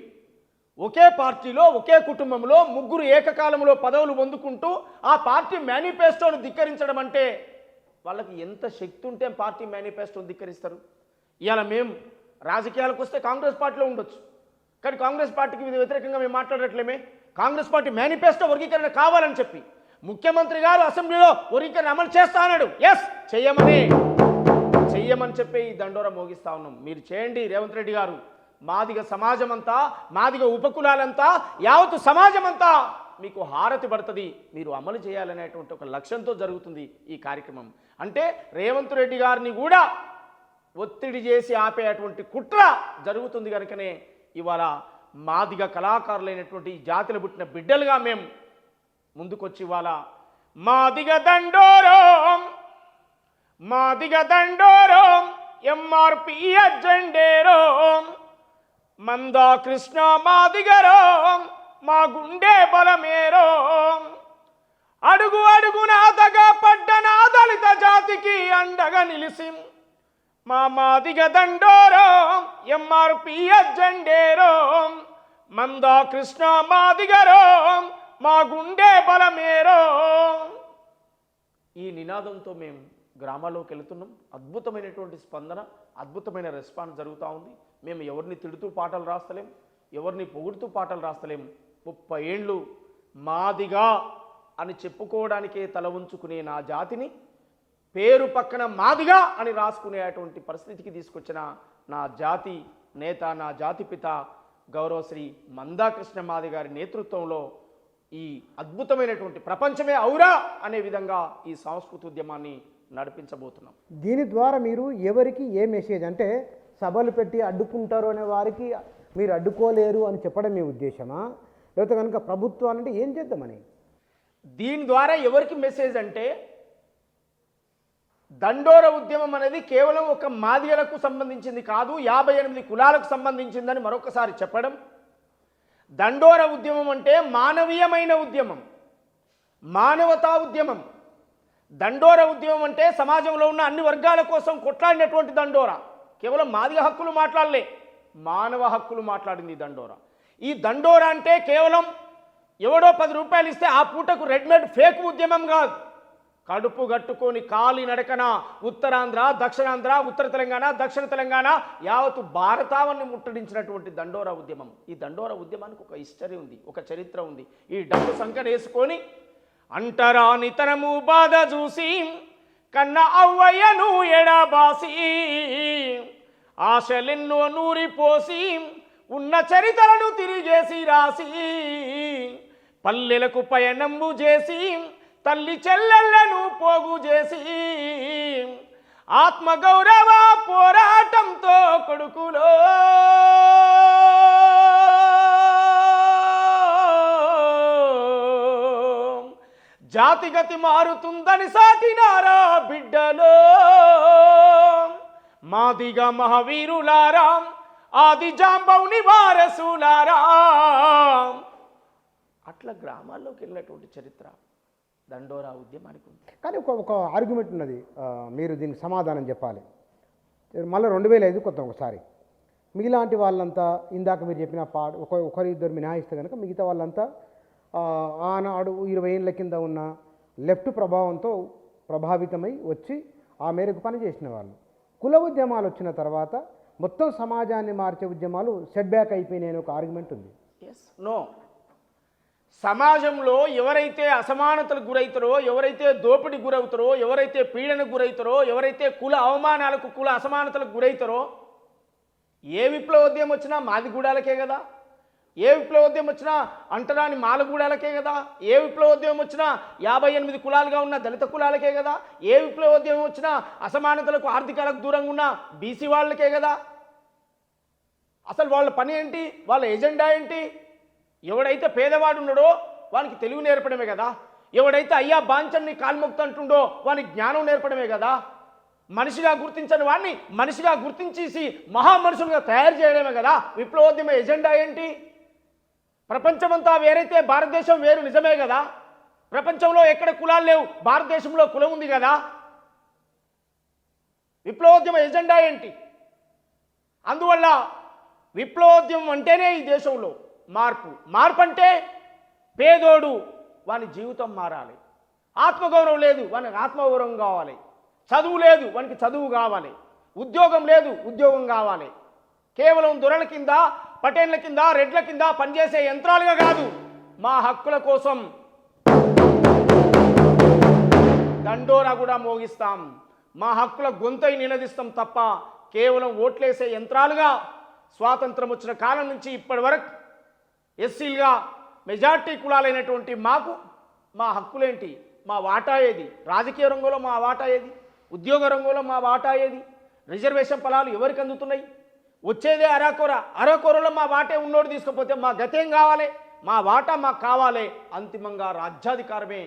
ఒకే పార్టీలో ఒకే కుటుంబంలో ముగ్గురు ఏకకాలంలో పదవులు పొందుకుంటూ ఆ పార్టీ మేనిఫెస్టోను ధిక్కరించడం అంటే వాళ్ళకి ఎంత శక్తి ఉంటే పార్టీ మేనిఫెస్టోను ధిక్కరిస్తారు? ఇవాళ మేము రాజకీయాలకు వస్తే కాంగ్రెస్ పార్టీలో ఉండొచ్చు, కానీ కాంగ్రెస్ పార్టీకి వ్యతిరేకంగా మేము మాట్లాడట్లేమే. కాంగ్రెస్ పార్టీ మేనిఫెస్టో వర్గీకరణ కావాలని చెప్పి ముఖ్యమంత్రి గారు అసెంబ్లీలో వర్గీకరణ అమలు చేస్తా అన్నాడు. చెయ్యమని చెప్పి ఈ దండోర మోగిస్తా ఉన్నాం. మీరు చేయండి రేవంత్ రెడ్డి గారు. మాదిగ సమాజం అంతా, మాదిగ ఉపకులాలంతా, యావత్తు సమాజం అంతా మీకు హారతి పడుతుంది. మీరు అమలు చేయాలనేటువంటి ఒక లక్ష్యంతో జరుగుతుంది ఈ కార్యక్రమం. అంటే రేవంత్ రెడ్డి గారిని కూడా ఒత్తిడి చేసి ఆపేటువంటి కుట్ర జరుగుతుంది కనుకనే ఇవాళ మాదిగ కళాకారులైనటువంటి జాతిలో పుట్టిన బిడ్డలుగా మేము ముందుకొచ్చి ఇవాళ మాదిగ దండోరం ఎంఆర్పి అజెండేరో మందా కృష్ణ మాదిగరో మా గుండె బలమేరో అడుగు అడుగునాదగా పడ్డ నా దళిత జాతికి అండగా నిలిసి మా మాదిగ దండోరో ఎంఆర్పి అజెండేరో మందా కృష్ణ మాదిగరో మా గుండె బలమేరో. ఈ నినాదంతో మేము గ్రామాల్లోకి వెళుతున్నాం. అద్భుతమైనటువంటి స్పందన, అద్భుతమైన రెస్పాన్స్ జరుగుతూ ఉంది. మేము ఎవరిని తిడుతూ పాటలు రాస్తలేం, ఎవరిని పొగుడుతూ పాటలు రాస్తలేం. 30 ఏళ్ళు మాదిగా అని చెప్పుకోవడానికే తల ఉంచుకునే నా జాతిని పేరు పక్కన మాదిగా అని రాసుకునేటువంటి పరిస్థితికి తీసుకొచ్చిన నా జాతి నేత, నా జాతి పిత గౌరవశ్రీ మందాకృష్ణ మాది గారి నేతృత్వంలో ఈ అద్భుతమైనటువంటి ప్రపంచమే ఔరా అనే విధంగా ఈ సంస్కృతి ఉద్యమాన్ని నడిపించబోతున్నాం. దీని ద్వారా మీరు ఎవరికి ఏ మెసేజ్, అంటే సభలు పెట్టి అడ్డుకుంటారు అనే వారికి మీరు అడ్డుకోలేరు అని చెప్పడం మీ ఉద్దేశమా, లేకపోతే కనుక ప్రభుత్వాలంటే ఏం చేద్దామని? దీని ద్వారా ఎవరికి మెసేజ్ అంటే, దండోర ఉద్యమం అనేది కేవలం ఒక మాదిగలకు సంబంధించింది కాదు, 58 కులాలకు సంబంధించిందని మరొకసారి చెప్పడం. దండోర ఉద్యమం అంటే మానవీయమైన ఉద్యమం, మానవతా ఉద్యమం. దండోర ఉద్యమం అంటే సమాజంలో ఉన్న అన్ని వర్గాల కోసం కొట్లాడినటువంటి దండోర. కేవలం మాదిగ హక్కులు మాట్లాడలే, మానవ హక్కులు మాట్లాడింది దండోర. ఈ దండోర అంటే కేవలం ఎవడో 10 రూపాయలు ఇస్తే ఆ పూటకు రెడీమేడ్ ఫేక్ ఉద్యమం కాదు. కడుపు గట్టుకొని కాలి నడకన ఉత్తరాంధ్ర, దక్షిణాంధ్ర, ఉత్తర తెలంగాణ, దక్షిణ తెలంగాణ యావత్తు భారతావన్ని ముట్టడించినటువంటి దండోర ఉద్యమం. ఈ దండోర ఉద్యమానికి ఒక హిస్టరీ ఉంది, ఒక చరిత్ర ఉంది. ఈ డబ్బు సంకనేసుకొని అంటరానితనము బాధ చూసి కన్న అవ్వయ్యను ఎడబాసి ఆశలెన్నో నూరిపోసి ఉన్న చరిత్రను తిరిగేసి రాసి పల్లెలకు పయనంబు చేసి తల్లి చెల్లెళ్లను పోగు చేసి ఆత్మగౌరవ పోరాటంతో కొడుకులో జాతిగతి మారుతుందని సాటినారా బిడ్డలో, మాదిగా మహావీరులారా, ఆది జాంబవుని వారసులారా. అట్లా గ్రామాల్లోకి వెళ్ళినటువంటి చరిత్ర దండోరా ఉద్యమానికి ఉంది. కానీ ఒక ఆర్గ్యుమెంట్ ఉన్నది, మీరు దీనికి సమాధానం చెప్పాలి. మళ్ళీ 2005 కొత్త ఒకసారి మిగిలాంటి వాళ్ళంతా ఇందాక మీరు చెప్పిన ఒకరిద్దరు మినహాయిస్తే కనుక మిగతా వాళ్ళంతా ఆనాడు 20 ఏళ్ళ కింద ఉన్న లెఫ్ట్ ప్రభావంతో ప్రభావితమై వచ్చి ఆ మేరకు పనిచేసిన వాళ్ళు. కుల ఉద్యమాలు వచ్చిన తర్వాత మొత్తం సమాజాన్ని మార్చే ఉద్యమాలు సెట్ బ్యాక్ అయిపోయినాయని ఒక ఆర్గ్యుమెంట్ ఉంది. Yes, no. సమాజంలో ఎవరైతే అసమానతలకు గురవుతారో, ఎవరైతే దోపిడీ గురవుతారో, ఎవరైతే పీడనకు గురవుతారో, ఎవరైతే కుల అవమానాలకు, కుల అసమానతలకు గురవుతారో, ఏ విప్లవోద్యమం వచ్చినా మాదిగూడాలకే కదా, ఏ విప్లవోద్యమం వచ్చినా అంటరాని మాలగూడాలకే కదా, ఏ విప్లవోద్యమం వచ్చినా 58 కులాలుగా ఉన్న దళిత కులాలకే కదా, ఏ విప్లవోద్యమం వచ్చినా అసమానతలకు ఆర్థికాలకు దూరంగా ఉన్న బీసీ వాళ్ళకే కదా. అసలు వాళ్ళ పని ఏంటి, వాళ్ళ ఎజెండా ఏంటి? ఎవడైతే పేదవాడు ఉన్నాడో వానికి తెలుగు నేర్పడమే కదా, ఎవడైతే అయ్యా బాంచన్ని కాల్మొక్తంటుండో వానికి జ్ఞానం నేర్పడమే కదా, మనిషిగా గుర్తించని వాడిని మనిషిగా గుర్తించేసి మహామనుషులుగా తయారు చేయడమే కదా విప్లవోద్యమ ఎజెండా ఏంటి? ప్రపంచమంతా వేరైతే భారతదేశం వేరు, నిజమే కదా. ప్రపంచంలో ఎక్కడ కులాలు లేవు, భారతదేశంలో కులం ఉంది కదా. విప్లవోద్యమ ఎజెండా ఏంటి? అందువల్ల విప్లవోద్యమం అంటేనే ఈ దేశంలో మార్పు అంటే పేదోడు వాని జీవితం మారాలి, ఆత్మగౌరవం లేదు వానికి ఆత్మగౌరవం కావాలి, చదువు లేదు వానికి చదువు కావాలి, ఉద్యోగం లేదు ఉద్యోగం కావాలి. కేవలం దొరల కింద, పటేళ్ల కింద, రెడ్ల కింద పనిచేసే యంత్రాలుగా కాదు, మా హక్కుల కోసం దండోరా కూడా మోగిస్తాం, మా హక్కుల గొంతై నినదిస్తాం తప్ప కేవలం ఓట్లేసే యంత్రాలుగా స్వాతంత్రం వచ్చిన కాలం నుంచి ఇప్పటి వరకు ఎస్సీలుగా మెజార్టీ కులాలైనటువంటి మాకు మా హక్కులేంటి, మా వాటా ఏది, రాజకీయ రంగంలో మా వాటా ఏది, ఉద్యోగ రంగంలో మా వాటా ఏది, రిజర్వేషన్ ఫలాలు ఎవరికి అందుతున్నాయి? వచ్చేదే అరకొరలో మా వాటే ఉన్నోడు తీసుకపోతే మా గతేం కావాలి? మా వాటా మాకు కావాలి. అంతిమంగా రాజ్యాధికారమే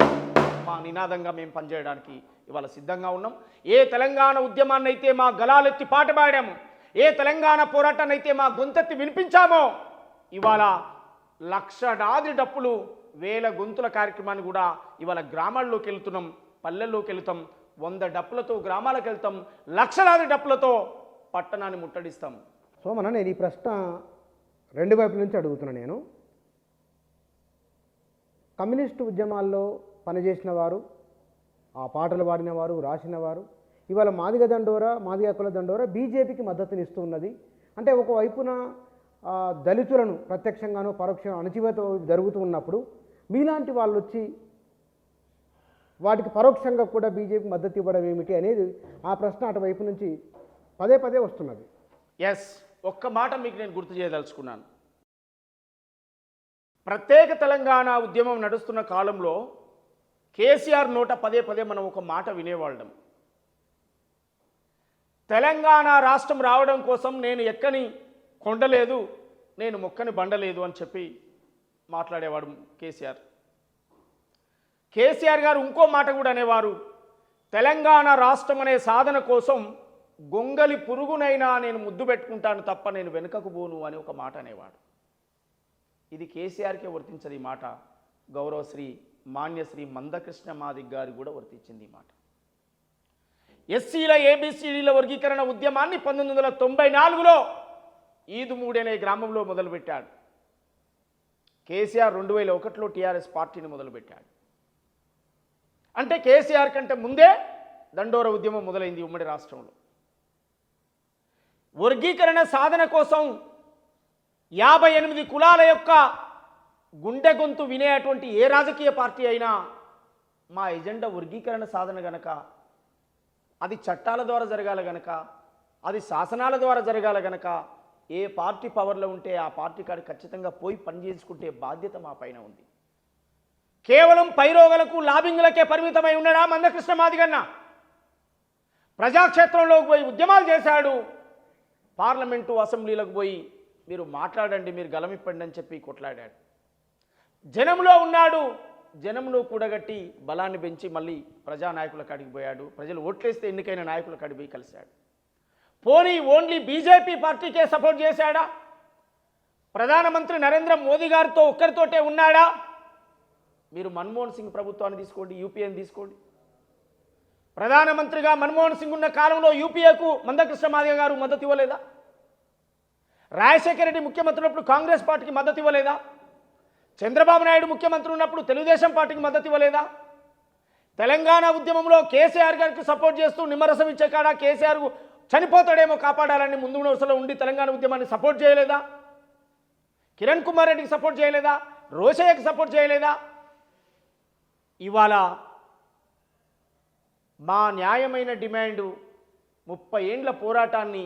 మా నినాదంగా మేము పనిచేయడానికి ఇవాళ సిద్ధంగా ఉన్నాం. ఏ తెలంగాణ ఉద్యమాన్ని అయితే మా గలాలెత్తి పాట పాడాము, ఏ తెలంగాణ పోరాటాన్ని అయితే మా గొంతెత్తి వినిపించామో, ఇవాళ లక్షలాది డప్పులు, వేల గొంతుల కార్యక్రమాన్ని కూడా ఇవాళ గ్రామాల్లోకి వెళ్తున్నాం, పల్లెల్లోకి వెళ్తాం, 100 డప్పులతో గ్రామాలకు వెళ్తాం, లక్షలాది డప్పులతో పట్టణాన్ని ముట్టడిస్తాం. సోమన, నేను ఈ ప్రశ్న 2 వైపుల నుంచి అడుగుతున్నాను. నేను కమ్యూనిస్టు ఉద్యమాల్లో పనిచేసిన వారు, ఆ పాటలు పాడిన వారు, రాసిన వారు, ఇవాళ మాదిగ దండోరా, మాదిగ కుల దండోరా బీజేపీకి మద్దతునిస్తూ ఉన్నది. అంటే ఒకవైపున దళితులను ప్రత్యక్షంగానో పరోక్షంగా అణచివేత జరుగుతూ ఉన్నప్పుడు మీలాంటి వాళ్ళు వచ్చి వాటికి పరోక్షంగా కూడా బీజేపీ మద్దతు ఇవ్వడం ఏమిటి అనేది ఆ ప్రశ్న అటువైపు నుంచి పదే పదే వస్తున్నది. ఎస్, ఒక్క మాట మీకు నేను గుర్తు చేయదలుచుకున్నాను. ప్రత్యేక తెలంగాణ ఉద్యమం నడుస్తున్న కాలంలో కేసీఆర్ నోట పదే పదే మనం ఒక మాట వినేవాళ్ళం. తెలంగాణ రాష్ట్రం రావడం కోసం నేను ఎక్కని కొండలేదు, నేను మొక్కని బండలేదు అని చెప్పి మాట్లాడేవాడు కేసీఆర్. కేసీఆర్ గారు ఇంకో మాట కూడా అనేవారు, తెలంగాణ రాష్ట్రం అనే సాధన కోసం గొంగలి పురుగునైనా నేను ముద్దు పెట్టుకుంటాను తప్ప నేను వెనుకకు పోను అని ఒక మాట అనేవాడు. ఇది కేసీఆర్కే వర్తించదు ఈ మాట, గౌరవశ్రీ మాన్యశ్రీ మందకృష్ణ మాదిగ గారు కూడా వర్తించింది ఈ మాట. ఎస్సీల ఏబిసిడీల వర్గీకరణ ఉద్యమాన్ని 1994లో ఈదుమూడి అనే గ్రామంలో మొదలుపెట్టాడు. కేసీఆర్ 2001లో టీఆర్ఎస్ పార్టీని మొదలుపెట్టాడు. అంటే కేసీఆర్ కంటే ముందే దండోర ఉద్యమం మొదలైంది ఉమ్మడి రాష్ట్రంలో. వర్గీకరణ సాధన కోసం 58 కులాల యొక్క గుండె గొంతు వినేటువంటి ఏ రాజకీయ పార్టీ అయినా మా ఎజెండా వర్గీకరణ సాధన గనక, అది చట్టాల ద్వారా జరగాల గనక, అది శాసనాల ద్వారా జరగాల గనక, ఏ పార్టీ పవర్లో ఉంటే ఆ పార్టీ కాడికి ఖచ్చితంగా పోయి పనిచేసుకుంటే బాధ్యత మా పైన ఉంది. కేవలం పైరోగలకు లాబింగ్లకే పరిమితమై ఉన్నాడా మందకృష్ణ మాదిగన్న? ప్రజాక్షేత్రంలోకి పోయి ఉద్యమాలు చేశాడు. పార్లమెంటు అసెంబ్లీలకు పోయి మీరు మాట్లాడండి, మీరు గలమిప్పండి అని చెప్పి కొట్లాడాడు. జనంలో ఉన్నాడు, జనంలో కూడగట్టి బలాన్ని పెంచి మళ్ళీ ప్రజానాయకుల కాడికి పోయాడు. ప్రజలు ఓట్లేస్తే ఎన్నికైన నాయకుల కాడికి పోయి కలిశాడు. పోనీ ఓన్లీ బీజేపీ పార్టీకే సపోర్ట్ చేశాడా? ప్రధానమంత్రి నరేంద్ర మోదీ గారితో ఒక్కరితోటే ఉన్నాడా? మీరు మన్మోహన్ సింగ్ ప్రభుత్వాన్ని తీసుకోండి, యూపీఏని తీసుకోండి. ప్రధానమంత్రిగా మన్మోహన్ సింగ్ ఉన్న కాలంలో యూపీఏకు మందకృష్ణ మాదిగ గారు మద్దతు ఇవ్వలేదా? రాజశేఖర రెడ్డి ముఖ్యమంత్రి ఉన్నప్పుడు కాంగ్రెస్ పార్టీకి మద్దతు ఇవ్వలేదా? చంద్రబాబు నాయుడు ముఖ్యమంత్రి ఉన్నప్పుడు తెలుగుదేశం పార్టీకి మద్దతు ఇవ్వలేదా? తెలంగాణ ఉద్యమంలో కేసీఆర్ గారికి సపోర్ట్ చేస్తూ నిమ్మరసం ఇచ్చే కాడ కేసీఆర్ చనిపోతాడేమో కాపాడాలని ముందు వరుసలో ఉండి తెలంగాణ ఉద్యమాన్ని సపోర్ట్ చేయలేదా? కిరణ్ కుమార్ రెడ్డికి సపోర్ట్ చేయలేదా? రోషయ్యకి సపోర్ట్ చేయలేదా? ఇవాళ మా న్యాయమైన డిమాండు 30 ఏండ్ల పోరాటాన్ని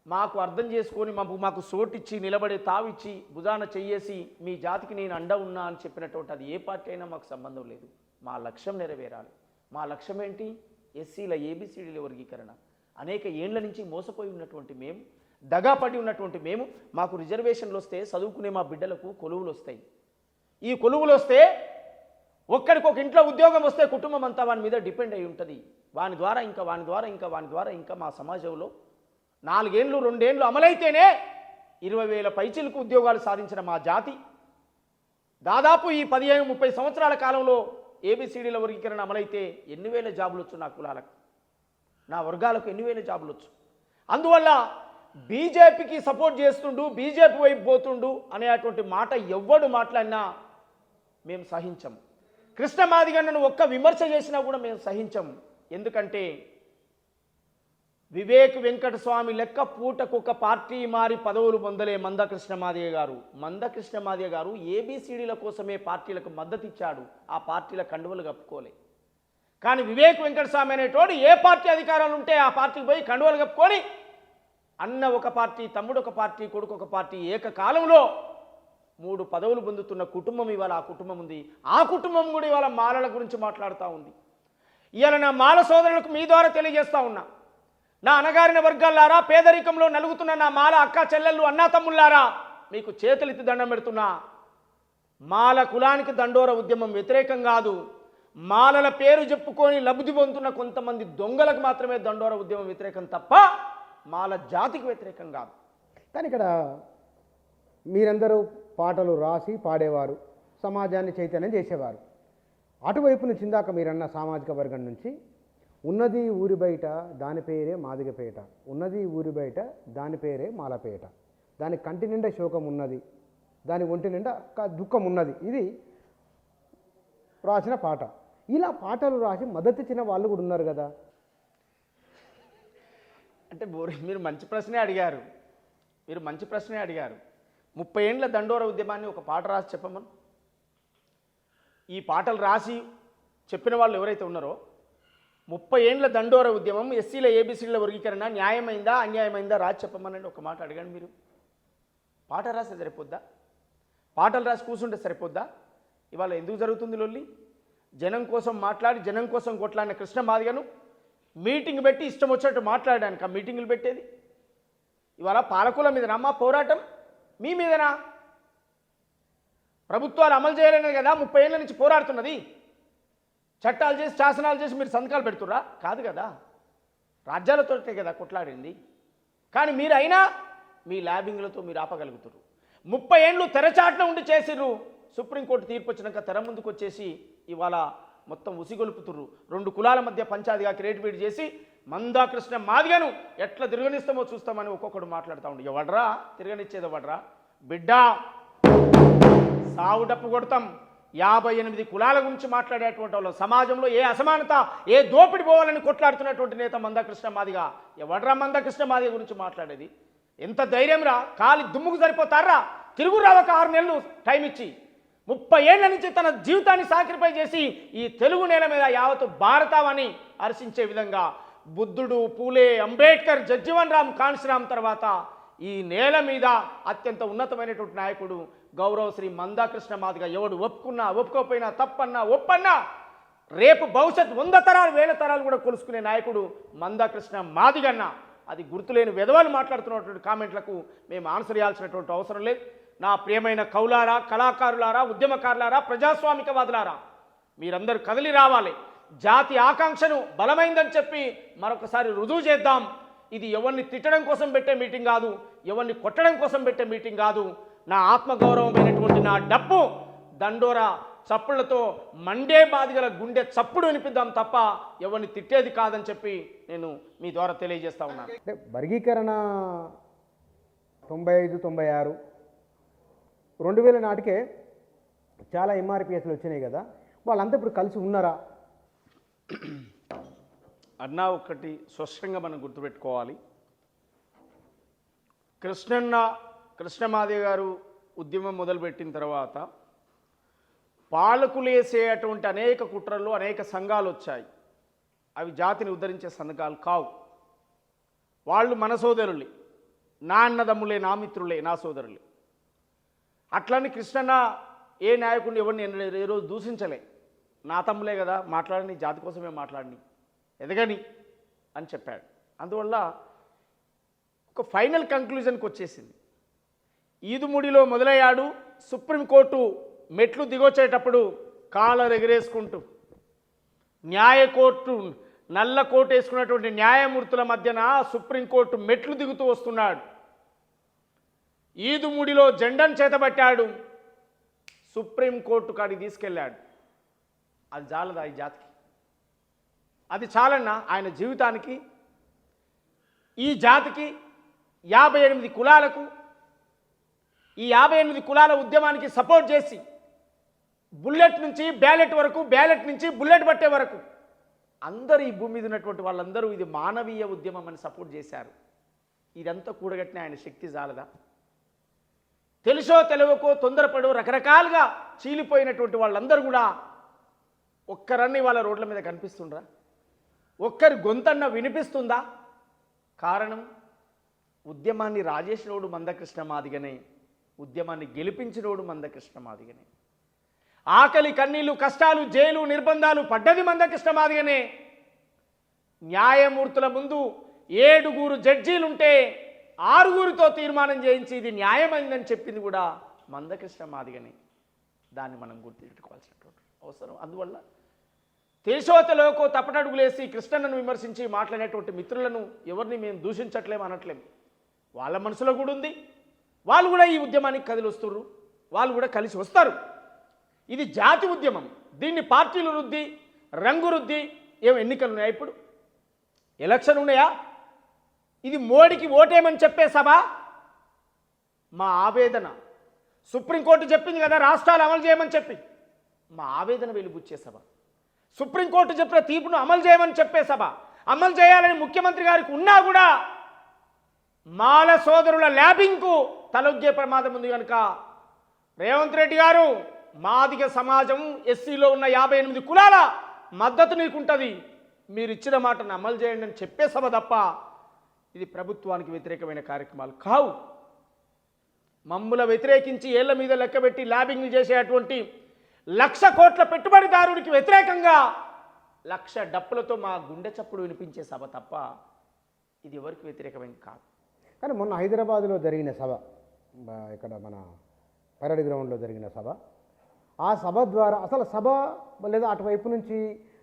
మాకు అర్థం చేసుకొని మాకు సోటిచ్చి నిలబడే తావిచ్చి భుజాన చెయ్యేసి మీ జాతికి నేను అండ ఉన్నా అని చెప్పినటువంటి అది ఏ పార్టీ అయినా మాకు సంబంధం లేదు. మా లక్ష్యం నెరవేరాలి. మా లక్ష్యం ఏంటి? ఎస్సీల ఏబిసిడీల వర్గీకరణ. అనేక ఏండ్ల నుంచి మోసపోయి ఉన్నటువంటి మేము, దగాపడి ఉన్నటువంటి మేము, మాకు రిజర్వేషన్లు వస్తే చదువుకునే మా బిడ్డలకు కొలువులు వస్తాయి. ఈ కొలువులు వస్తే ఒక్కడికి ఒక ఇంట్లో ఉద్యోగం వస్తే కుటుంబం అంతా వాని మీద డిపెండ్ అయి ఉంటుంది. వాని ద్వారా ఇంకా మా సమాజంలో 4 ఏళ్ళు 2 ఏళ్ళు అమలైతేనే 20,000 పైచిలకు ఉద్యోగాలు సాధించిన మా జాతి దాదాపు ఈ 15-30 సంవత్సరాల కాలంలో ఏబిసిడీల వర్గీకరణ అమలైతే ఎన్ని వేల జాబులు వచ్చు, నా కులాలకు నా వర్గాలకు ఎన్ని వేల జాబులు వచ్చు. అందువల్ల బీజేపీకి సపోర్ట్ చేస్తుండు, బీజేపీ వైపు పోతుండు అనేటువంటి మాట ఎవ్వడు మాట్లాడినా మేము సహించము. కృష్ణ మాదిగన్నను ఒక్క విమర్శ చేసినా కూడా మేము సహించము. ఎందుకంటే వివేక్ వెంకటస్వామి లెక్క పూటకొక పార్టీ మారి పదవులు పొందలే మందకృష్ణ మాదిగ గారు. మందకృష్ణ మాదిగ గారు ఏబిసిడీల కోసమే పార్టీలకు మద్దతు ఇచ్చాడు. ఆ పార్టీల కండువలు కప్పుకోలే. కానీ వివేక్ వెంకటస్వామి అనేటోడు ఏ పార్టీ అధికారాలు ఉంటే ఆ పార్టీకి పోయి కండువలు కప్పుకొని అన్న ఒక పార్టీ, తమ్ముడు ఒక పార్టీ, కొడుకు ఒక పార్టీ ఏకకాలంలో 3 పదవులు పొందుతున్న కుటుంబం ఇవాళ ఆ కుటుంబం ఉంది. ఆ కుటుంబం కూడా ఇవాళ మాలల గురించి మాట్లాడుతూ ఉంది. ఇవాళ నా మాల సోదరులకు మీ ద్వారా తెలియజేస్తూ ఉన్నా, నా అనగారిన వర్గాలారా, పేదరికంలో నలుగుతున్న నా మాల అక్క చెల్లెళ్ళు అన్నా తమ్ముళ్ళారా, మీకు చేతులెత్తి దండం పెడుతున్నా. మాల కులానికి దండోర ఉద్యమం వ్యతిరేకం కాదు. మాలల పేరు చెప్పుకొని లబ్ధి పొందుతున్న కొంతమంది దొంగలకు మాత్రమే దండోర ఉద్యమం వ్యతిరేకం తప్ప మాల జాతికి వ్యతిరేకం కాదు. కానీ ఇక్కడ మీరందరూ పాటలు రాసి పాడేవారు, సమాజాన్ని చైతన్యం చేసేవారు. అటువైపు నుంచి ఇందాక మీరన్న సామాజిక వర్గం నుంచి ఉన్నది ఊరి బయట దాని పేరే మాదిగపేట, ఉన్నది ఊరి బయట దాని పేరే మాలపేట, దాని కంటి నిండా శోకం ఉన్నది, దాని ఒంటి నిండా దుఃఖం ఉన్నది, ఇది రాసిన పాట. ఇలా పాటలు రాసి మద్దతు ఇచ్చిన వాళ్ళు కూడా ఉన్నారు కదా. అంటే మీరు మంచి ప్రశ్నే అడిగారు. 30 ఏండ్ల దండోర ఉద్యమాన్ని ఒక పాట రాసి చెప్పమను. ఈ పాటలు రాసి చెప్పిన వాళ్ళు ఎవరైతే ఉన్నారో 30 ఏండ్ల దండోర ఉద్యమం, ఎస్సీల ఏబీసీల వర్గీకరణ న్యాయమైందా అన్యాయమైందా రాసి చెప్పమనండి. ఒక మాట అడగండి. మీరు పాట రాస్తే సరిపోద్దా? పాటలు రాసి కూర్చుంటే సరిపోద్దా? ఇవాళ ఎందుకు జరుగుతుంది లొల్లి? జనం కోసం మాట్లాడి జనం కోసం కొట్లాడిన కృష్ణ మాదిగను మీటింగ్ పెట్టి ఇష్టం వచ్చినట్టు మాట్లాడడానికి ఆ మీటింగులు పెట్టేది. ఇవాళ పాలకుల మీదనా మా పోరాటం? మీ మీదనా? ప్రభుత్వాలు అమలు చేయాలనే కదా 30 ఏళ్ళ నుంచి పోరాడుతున్నది. చట్టాలు చేసి శాసనాలు చేసి మీరు సంతకాలు పెడుతుర్రా? కాదు కదా, రాజ్యాలతోటే కదా కొట్లాడింది. కానీ మీరు అయినా మీ ల్యాబింగ్లతో మీరు ఆపగలుగుతారు. 30 ఏళ్ళు తెరచాటున ఉండి చేసిర్రు. సుప్రీంకోర్టు తీర్పు వచ్చినాక తెర ముందుకు వచ్చేసి ఇవాళ మొత్తం ఉసిగొలుపుతుర్రు. 2 కులాల మధ్య పంచాయతీగా క్రియేటివిటీ చేసి మందాకృష్ణ మాదిగను ఎట్లా తిరగనిస్తామో చూస్తామని ఒక్కొక్కడు మాట్లాడుతూ ఉండి, ఎవడ్రా తిరగనిచ్చేది? ఎవడ్రా బిడ్డ? సావు డప్పు కొడతాం. 58 కులాల గురించి మాట్లాడేటువంటి వాళ్ళు, సమాజంలో ఏ అసమానత ఏ దోపిడి పోవాలని కొట్లాడుతున్నటువంటి నేత మందాకృష్ణ మాదిగ. ఎవడ్రా మందాకృష్ణ మాదిగ గురించి మాట్లాడేది? ఎంత ధైర్యం రా? కాలి దుమ్ముకు సరిపోతారా? తిరుగురావక 6 నెలలు టైం ఇచ్చి 30 ఏళ్ల నుంచి తన జీవితాన్ని సాక్రిఫై చేసి ఈ తెలుగు నేల మీద యావత్తు భారతావని హర్షించే విధంగా బుద్ధుడు, పూలే, అంబేద్కర్, జగ్జీవన్ రామ్, కాన్సీరామ్ తర్వాత ఈ నేల మీద అత్యంత ఉన్నతమైనటువంటి నాయకుడు గౌరవ శ్రీ మందాకృష్ణ మాదిగ. ఎవడు ఒప్పుకున్నా ఒప్పుకోకపోయినా, తప్పన్నా ఒప్పన్నా రేపు భవిష్యత్ 100 తరాలు 1000 తరాలు కూడా కొలుసుకునే నాయకుడు మందాకృష్ణ మాదిగన్న. అది గుర్తులేని విధవాలు మాట్లాడుతున్నటువంటి కామెంట్లకు మేము ఆన్సర్ చేయాల్సినటువంటి అవసరం లేదు. నా ప్రియమైన కౌలారా, కళాకారులారా, ఉద్యమకారులారా, ప్రజాస్వామికవాదులారా, మీరందరూ కదిలి రావాలి. జాతి ఆకాంక్షను బలమైందని చెప్పి మరొకసారి రుజువు చేద్దాం. ఇది ఎవరిని తిట్టడం కోసం పెట్టే మీటింగ్ కాదు, ఎవరిని కొట్టడం కోసం పెట్టే మీటింగ్ కాదు. నా ఆత్మగౌరవమైనటువంటి నా డప్పు దండోరా చప్పుళ్లతో మండే బాధిగల గుండె చప్పుడు వినిపిద్దాం తప్ప ఎవరిని తిట్టేది కాదని చెప్పి నేను మీ ద్వారా తెలియజేస్తా ఉన్నాను. అంటే వర్గీకరణ 95, 96, 2000 నాటికే చాలా ఎంఆర్పిఎస్లు వచ్చినాయి కదా, వాళ్ళంతా ఇప్పుడు కలిసి ఉన్నారా? అన్నా ఒకటి స్పష్టంగా మనం గుర్తుపెట్టుకోవాలి. కృష్ణమాదిగ గారు ఉద్యమం మొదలుపెట్టిన తర్వాత పాలకులు వేసేటువంటి అనేక కుట్రలు, అనేక సంఘాలు వచ్చాయి. అవి జాతిని ఉద్ధరించే సంఘాలు కావు. వాళ్ళు మన సోదరులే, నా అన్నదమ్ములే, నా మిత్రులే, నా సోదరులే. అట్లని కృష్ణన్న ఏ నాయకుడిని ఎవరిని ఏ రోజు దూషించలే. నా తమ్ములే కదా, మాట్లాడని, జాతి కోసమే మాట్లాడని, ఎదగని అని చెప్పాడు. అందువల్ల ఒక ఫైనల్ కంక్లూజన్కి వచ్చేసింది. ఈదుముడిలో మొదలయ్యాడు. సుప్రీంకోర్టు మెట్లు దిగొచ్చేటప్పుడు కాలర్ ఎగరేసుకుంటూ న్యాయకోర్టు నల్ల కోటు వేసుకున్నటువంటి న్యాయమూర్తుల మధ్యన సుప్రీంకోర్టు మెట్లు దిగుతూ వస్తున్నాడు. ఈదుముడిలో జెండాను చేతబట్టాడు. సుప్రీంకోర్టు కాడికి తీసుకెళ్ళాడు. అది చాలదా ఈ జాతికి? అది చాలన్నా ఆయన జీవితానికి, ఈ జాతికి, 58 కులాలకు, ఈ 58 కులాల ఉద్యమానికి సపోర్ట్ చేసి బుల్లెట్ నుంచి బ్యాలెట్ వరకు, బ్యాలెట్ నుంచి బుల్లెట్ పట్టే వరకు అందరూ ఈ భూమి మీద ఉన్నటువంటి వాళ్ళందరూ ఇది మానవీయ ఉద్యమం అని సపోర్ట్ చేశారు. ఇదంతా కూడగట్టిన ఆయన శక్తి చాలదా? తెలుసో తెలియకో తొందరపడో రకరకాలుగా చీలిపోయినటువంటి వాళ్ళందరూ కూడా ఒక్కరన్నీ వాళ్ళ రోడ్ల మీద కనిపిస్తుండ్రా? ఒక్కరి గొంతన్న వినిపిస్తుందా? కారణం ఉద్యమాన్ని రాజేసినోడు మందకృష్ణ మాదిగనే, ఉద్యమాన్ని గెలిపించినోడు మందకృష్ణ మాదిగనే. ఆకలి, కన్నీళ్లు, కష్టాలు, జైలు, నిర్బంధాలు పడ్డది మందకృష్ణ మాదిగనే. న్యాయమూర్తుల ముందు 7 జడ్జీలుంటే 6 తీర్మానం చేయించి ఇది న్యాయమైందని చెప్పింది కూడా మందకృష్ణ మాదిగనే. దాన్ని మనం గుర్తుపెట్టుకోవాల్సినటువంటి అవసరం. అందువల్ల తెలుసో తెలియకో తప్పటడుగులేసి కృష్ణన్నను విమర్శించి మాట్లాడేటువంటి మిత్రులను ఎవరిని మేము దూషించట్లేము, అనట్లేము. వాళ్ళ మనసులో కూడా ఉంది. వాళ్ళు కూడా ఈ ఉద్యమానికి కదిలిస్తుర్రు, వాళ్ళు కూడా కలిసి వస్తారు. ఇది జాతి ఉద్యమం. దీన్ని పార్టీలు రుద్ది, రంగు రుద్ది ఏం ఎన్నికలు ఉన్నాయా? ఇప్పుడు ఎలక్షన్ ఉన్నాయా? ఇది మోడీకి ఓటేమని చెప్పే సభ. మా ఆవేదన సుప్రీంకోర్టు చెప్పింది కదా రాష్ట్రాలు అమలు చేయమని చెప్పి, మా ఆవేదన వెలుబుచ్చే సభ. సుప్రీంకోర్టు చెప్పిన తీర్పును అమలు చేయమని చెప్పే సభ. అమలు చేయాలని ముఖ్యమంత్రి గారికి ఉన్నా కూడా మాల సోదరుల ల్యాబింగ్కు తలొగ్గే ప్రమాదం ఉంది కనుక రేవంత్ రెడ్డి గారు మాదిగ సమాజం, ఎస్సీలో ఉన్న 58 కులాల మద్దతు నీకుంటుంది, మీరు ఇచ్చిన మాటను అమలు చేయండి అని చెప్పే సభ తప్ప ఇది ప్రభుత్వానికి వ్యతిరేకమైన కార్యక్రమాలు కావు. మమ్ముల వ్యతిరేకించి ఏళ్ల మీద లెక్కబెట్టి ల్యాబింగ్లు చేసేటువంటి 1,00,000 కోట్ల పెట్టుబడిదారుడికి వ్యతిరేకంగా 1,00,000 డప్పులతో మా గుండె చప్పుడు వినిపించే సభ తప్ప ఇది ఎవరికి వ్యతిరేకమైన కాదు. కానీ మొన్న హైదరాబాద్లో జరిగిన సభ, ఇక్కడ మన పరేడ్ గ్రౌండ్లో జరిగిన సభ, ఆ సభ ద్వారా అసలు సభ లేదా అటువైపు నుంచి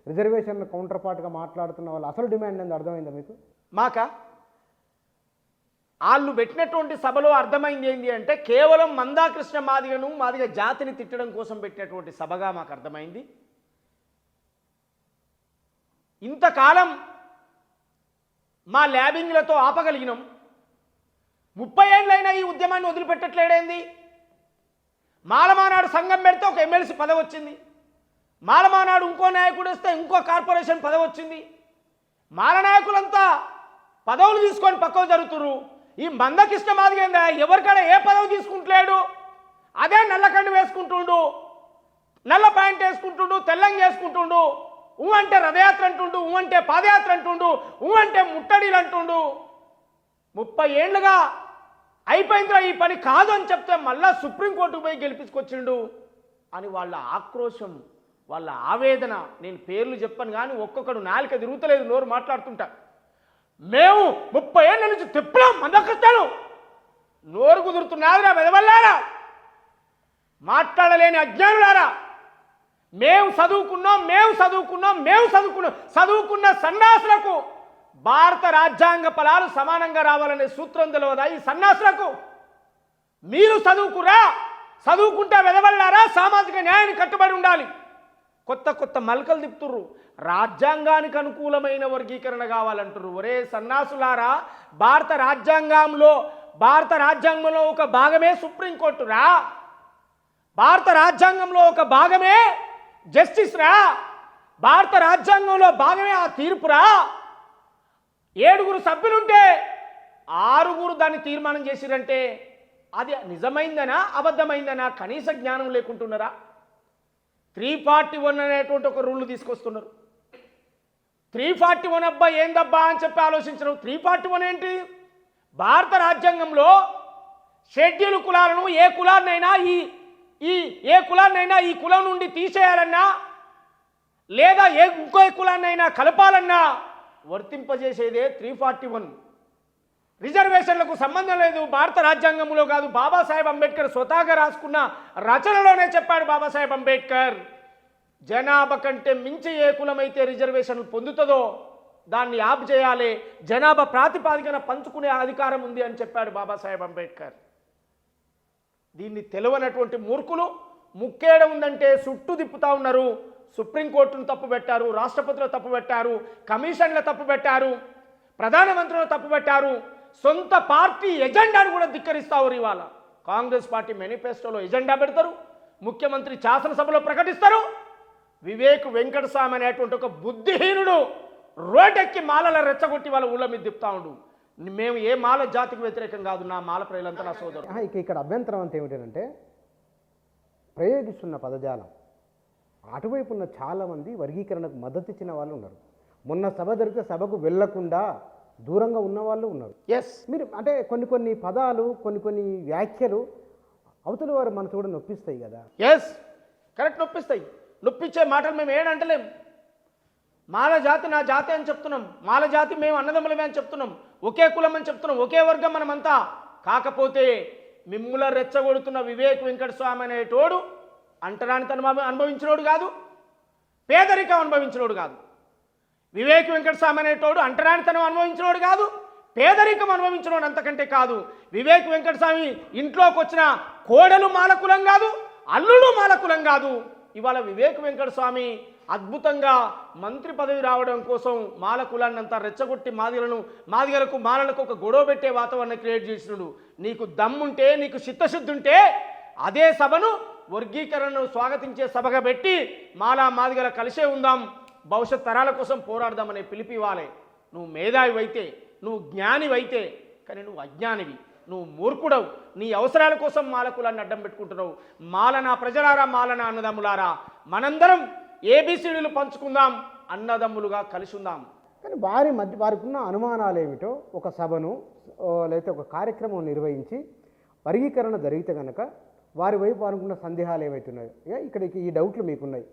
రిజర్వేషన్ల కౌంటర్ పార్ట్గా మాట్లాడుతున్న వాళ్ళు అసలు డిమాండ్ ఏంది అర్థమైందా మీకు? మాక వాళ్ళు పెట్టినటువంటి సభలో అర్థమైంది ఏంటి అంటే కేవలం మందాకృష్ణ మాదిగ జాతిని తిట్టడం కోసం పెట్టినటువంటి సభగా మాకు అర్థమైంది. ఇంతకాలం మా ల్యాబింగ్లతో ఆపగలిగినాం, 30 ఏళ్ళైనా ఈ ఉద్యమాన్ని వదిలిపెట్టట్లేడేంది? మాలమానాడు సంఘం పెడితే ఒక ఎమ్మెల్సీ పదవి వచ్చింది, మాలమానాడు ఇంకో నాయకుడు వస్తే ఇంకో కార్పొరేషన్ పదవి వచ్చింది, మాల నాయకులంతా పదవులు తీసుకొని పక్కకు జరుగుతున్నారు. ఈ మందకృష్ణ మాదిగేందా ఎవరికైనా ఏ పదవి తీసుకుంటలేడు, అదే నల్లకండు వేసుకుంటుండు, నల్ల ప్యాంట్ వేసుకుంటుండు, తెల్లంగా వేసుకుంటుండు, అంటే రథయాత్ర అంటుండు, అంటే పాదయాత్ర అంటుండు, అంటే ముట్టడీలు అంటుండు. 30 ఏళ్ళుగా అయిపోయిందిరా ఈ పని కాదు అని చెప్తే మళ్ళా సుప్రీంకోర్టుకు పోయి గెలిపించుకొచ్చిండు అని వాళ్ళ ఆక్రోశం, వాళ్ళ ఆవేదన. నేను పేర్లు చెప్పను కానీ ఒక్కొక్కడు నాలుక తిరుగుతలేదు, నోరు మాట్లాడుతుంటా. మేము 30 ఏళ్ళ నుంచి తిప్పడం మందకృష్ణను, నోరు కుదురుతున్నారా వెదవల్లారా, మాట్లాడలేని అజ్ఞానులారా, మేము చదువుకున్న సన్నాసులకు భారత రాజ్యాంగ ఫలాలు సమానంగా రావాలనే సూత్రం తెలియదా ఈ సన్నాసులకు? మీరు చదువుకుంటే వెదవల్లారా, సామాజిక న్యాయాన్ని కట్టుబడి ఉండాలి. కొత్త మల్కలు తిప్పుతుర్రు, రాజ్యాంగానికి అనుకూలమైన వర్గీకరణ కావాలంటుర్రు. ఒరే సన్నాసులారా, భారత రాజ్యాంగంలో ఒక భాగమే సుప్రీంకోర్టురా, భారత రాజ్యాంగంలో ఒక భాగమే జస్టిస్ రా, భారత రాజ్యాంగంలో భాగమే ఆ తీర్పురా. 7 సభ్యులుంటే 6 దాన్ని తీర్మానం చేసిరంటే అది నిజమైందనా అబద్ధమైందనా కనీస జ్ఞానం లేకుంటున్నారా? 341 అనేటువంటి ఒక రూల్ తీసుకొస్తున్నారు. 341 అబ్బా ఏందబ్బా అని చెప్పి ఆలోచించరు. 341 ఏంటి? భారత రాజ్యాంగంలో షెడ్యూల్ కులాలను ఏ కులాన్నైనా ఈ కులం నుండి తీసేయాలన్నా లేదా ఇంకో కులాన్నైనా కలపాలన్నా వర్తింపజేసేదే 341. రిజర్వేషన్లకు సంబంధం లేదు, భారత రాజ్యాంగంలో కాదు, బాబాసాహెబ్ అంబేద్కర్ స్వతహాగా రాసుకున్న రచనలోనే చెప్పాడు బాబాసాహెబ్ అంబేద్కర్. జనాభా కంటే మించి ఏ కులమైతే రిజర్వేషన్లు పొందుతుందో దాన్ని ఆప్ చేయాలి, జనాభా ప్రాతిపాదికన పంచుకునే అధికారం ఉంది అని చెప్పాడు బాబాసాహెబ్ అంబేద్కర్. దీన్ని తెలియనటువంటి మూర్ఖులు ముక్కేడ ఉందంటే చుట్టూ తిప్పుతా ఉన్నారు. సుప్రీంకోర్టును తప్పు పెట్టారు, రాష్ట్రపతిలో తప్పు పెట్టారు, కమిషన్ల తప్పు పెట్టారు, ప్రధానమంత్రిలో తప్పు పెట్టారు, సొంత పార్టీ ఎజెండాను కూడా ధిక్కరిస్తారు. ఇవాళ కాంగ్రెస్ పార్టీ మేనిఫెస్టోలో ఎజెండా పెడతారు, ముఖ్యమంత్రి శాసనసభలో ప్రకటిస్తారు. వివేక్ వెంకటస్వామి అనేటువంటి ఒక బుద్ధిహీనుడు రోడ్డెక్కి మాలల రెచ్చగొట్టి వాళ్ళ ఊళ్ళ మీద తిప్పుతా ఉండు. మేము ఏ మాల జాతికి వ్యతిరేకం కాదు, నా మాల ప్రజలంతా నా సోదరు. ఇక్కడ అభ్యంతరం అంతా ఏమిటంటే ప్రయోగిస్తున్న పదజాలం, అటువైపు ఉన్న చాలామంది వర్గీకరణకు మద్దతు ఇచ్చిన వాళ్ళు ఉన్నారు. మొన్న సభ జరిగితే సభకు వెళ్లకుండా దూరంగా ఉన్న వాళ్ళు ఉన్నారు. మీరు అంటే కొన్ని పదాలు కొన్ని వ్యాఖ్యలు అవతల వారి మనసు కూడా నొప్పిస్తాయి కదా. కరెక్ట్, నొప్పిస్తాయి. నొప్పించే మాటలు మేము ఏడంటలేం. మాల జాతి నా జాతి అని చెప్తున్నాం, మాల జాతి మేము అన్నదమ్ములమే అని చెప్తున్నాం, ఒకే కులం అని చెప్తున్నాం, ఒకే వర్గం మనమంతా. కాకపోతే మిమ్ముల రెచ్చగొడుతున్న వివేక్ వెంకటస్వామి అనేటోడు అంటరానితనం అనుభవించినోడు కాదు, పేదరికం అనుభవించినోడు కాదు. వివేక్ వెంకటస్వామి అనేటోడు అంటరానితనం అనుభవించినోడు కాదు, పేదరికం అనుభవించినోడు అంతకంటే కాదు. వివేక్ వెంకటస్వామి ఇంట్లోకి వచ్చిన కోడలు మాలకులం కాదు, అల్లుడు మాలకులం కాదు. ఇవాళ వివేక్ వెంకటస్వామి అద్భుతంగా మంత్రి పదవి రావడం కోసం మాల కులాన్నంతా రెచ్చగొట్టి మాదిగలకు మాలలకు ఒక గొడవ పెట్టే వాతావరణం క్రియేట్ చేసినాడు. నీకు దమ్ముంటే, నీకు చిత్తశుద్ధి ఉంటే అదే సభను వర్గీకరణను స్వాగతించే సభగా పెట్టి మాదిగల కలిసే ఉందాం, భవిష్యత్ తరాల కోసం పోరాడదామనే పిలిపి ఇవ్వాలి. నువ్వు మేధావివైతే, నువ్వు జ్ఞానివైతే, కానీ నువ్వు అజ్ఞానివి, నువ్వు మూర్ఖుడవు. నీ అవసరాల కోసం మాల కులాన్ని అడ్డం పెట్టుకుంటున్నావు. మాల నా ప్రజలారా, మాల నా అన్నదమ్ములారా, మనందరం ఏబిసిడీలు పంచుకుందాం, అన్నదమ్ములుగా కలిసి ఉందాం. కానీ వారికి ఉన్న అనుమానాలు ఏమిటో ఒక సభను లేకపోతే ఒక కార్యక్రమం నిర్వహించి వర్గీకరణ జరిగితే కనుక వారి వైపు అనుకున్న సందేహాలు ఏమవుతున్నాయో ఇక్కడికి ఈ డౌట్లు మీకున్నాయి,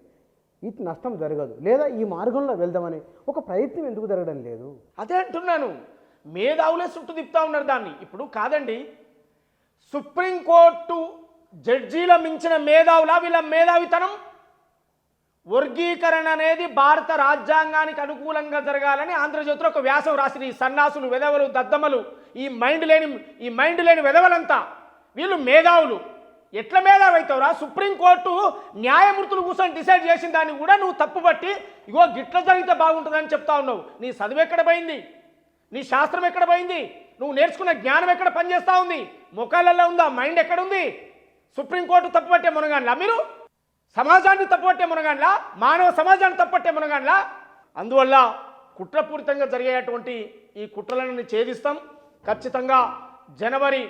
ఇది నష్టం జరగదు లేదా ఈ మార్గంలో వెళ్దామని ఒక ప్రయత్నం ఎందుకు జరగడం లేదు? అదే అంటున్నాను, మేధావులే చుట్టూ తిప్పుతా ఉన్నారు దాన్ని. ఇప్పుడు కాదండి, సుప్రీంకోర్టు జడ్జీల మించిన మేధావులా వీళ్ళ మేధావితనం? వర్గీకరణ అనేది భారత రాజ్యాంగానికి అనుకూలంగా జరగాలని ఆంధ్రజ్యోతిలో ఒక వ్యాసం రాసిన ఈ సన్నాసులు, వెధవలు, దద్దమ్మలు, ఈ మైండ్ లేని వెధవలంతా వీళ్ళు మేధావులు. ఎట్లా మేధావి అవుతావురా? సుప్రీంకోర్టు న్యాయమూర్తులు కూర్చొని డిసైడ్ చేసిన దాన్ని కూడా నువ్వు తప్పుపట్టి ఇగో గిట్ల జరిగితే బాగుంటుందని చెప్తా ఉన్నావు. నీ చదువు ఎక్కడ పోయింది? నీ శాస్త్రం ఎక్కడ పోయింది? నువ్వు నేర్చుకున్న జ్ఞానం ఎక్కడ పనిచేస్తూ ఉంది? ముఖాలలో ఉందా? మైండ్ ఎక్కడుంది? సుప్రీంకోర్టు తప్పుపట్టే మునగాన్లా మీరు? సమాజాన్ని తప్పుపట్టే మునగాన్లా? మానవ సమాజాన్ని తప్పుపట్టే మునగాన్లా? అందువల్ల కుట్రపూరితంగా జరిగేటువంటి ఈ కుట్రలను ఛేదిస్తాం. ఖచ్చితంగా జనవరి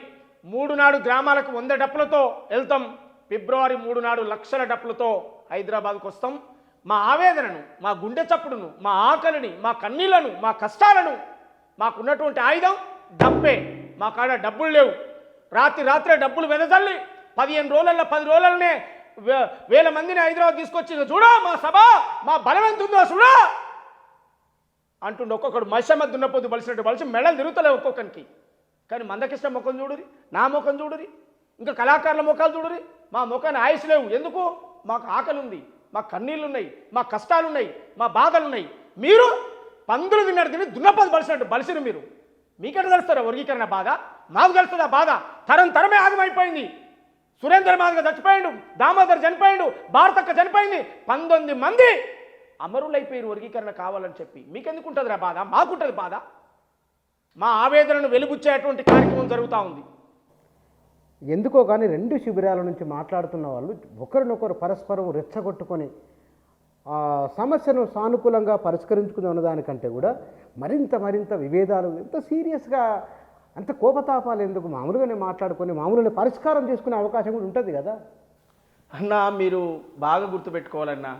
3 నాడు గ్రామాలకు 100 డప్పులతో వెళ్తాం. ఫిబ్రవరి 3 నాడు లక్షల డప్పులతో హైదరాబాద్కు వస్తాం. మా ఆవేదనను, మా గుండె చప్పుడును, మా ఆకలిని, మా కన్నీళ్లను, మా కష్టాలను, మాకున్నటువంటి ఆయుధం డబ్బే. మా కాడ డబ్బులు లేవు. రాత్రే డబ్బులు వెదజల్లి 15 రోజులలో 10 రోజులనే 1000 మందిని హైదరాబాద్ తీసుకొచ్చి చూడా మా సభ, మా బలం ఎంత ఉందో చూడా అంటుండే. ఒక్కొక్కడు మధ్య దున్నపోతు బలిసినట్టు బలిసి మెడలు తిరుగుతలేవు ఒక్కొక్కరికి. కానీ మందకృష్ణ ముఖం చూడురి, నా ముఖం చూడురి, ఇంకా కళాకారుల ముఖాలు చూడురి. మా ముఖాన్ని ఆయుష్ లేవు. ఎందుకు? మాకు ఆకలి ఉంది, మా కన్నీళ్ళు ఉన్నాయి, మా కష్టాలు ఉన్నాయి, మా బాధలు ఉన్నాయి. మీరు పందులు తిని దున్నపోతు బలిసినట్టు బలిసిరు మీరు. మీకెట తెలుస్తారా వర్గీకరణ బాధ? మాకు తెలుస్తుందా బాధ? తరమే ఆగమైపోయింది. సురేంద్ర మాదిగ చచ్చిపోయిండు, దామోదర్ చనిపోయిండు, భారతక్క చనిపోయింది, 19 మంది అమరులైపోయారు వర్గీకరణ కావాలని చెప్పి. మీకెందుకు ఉంటుందిరా బాధ? మాకుంటుంది బాధ. మా ఆవేదనను వెలుబుచ్చేటువంటి కార్యక్రమం జరుగుతూ ఉంది. ఎందుకో కానీ 2 శిబిరాల నుంచి మాట్లాడుతున్న వాళ్ళు ఒకరినొకరు పరస్పరం రెచ్చగొట్టుకొని సమస్యను సానుకూలంగా పరిష్కరించుకునే దానికంటే కూడా మరింత విభేదాలు, ఎంత సీరియస్గా, అంత కోపతాపాలు ఎందుకు? మామూలుగానే మాట్లాడుకొని మామూలుగానే పరిష్కారం చేసుకునే అవకాశం కూడా ఉంటుంది కదా అన్నా. మీరు బాగా గుర్తుపెట్టుకోవాలన్నా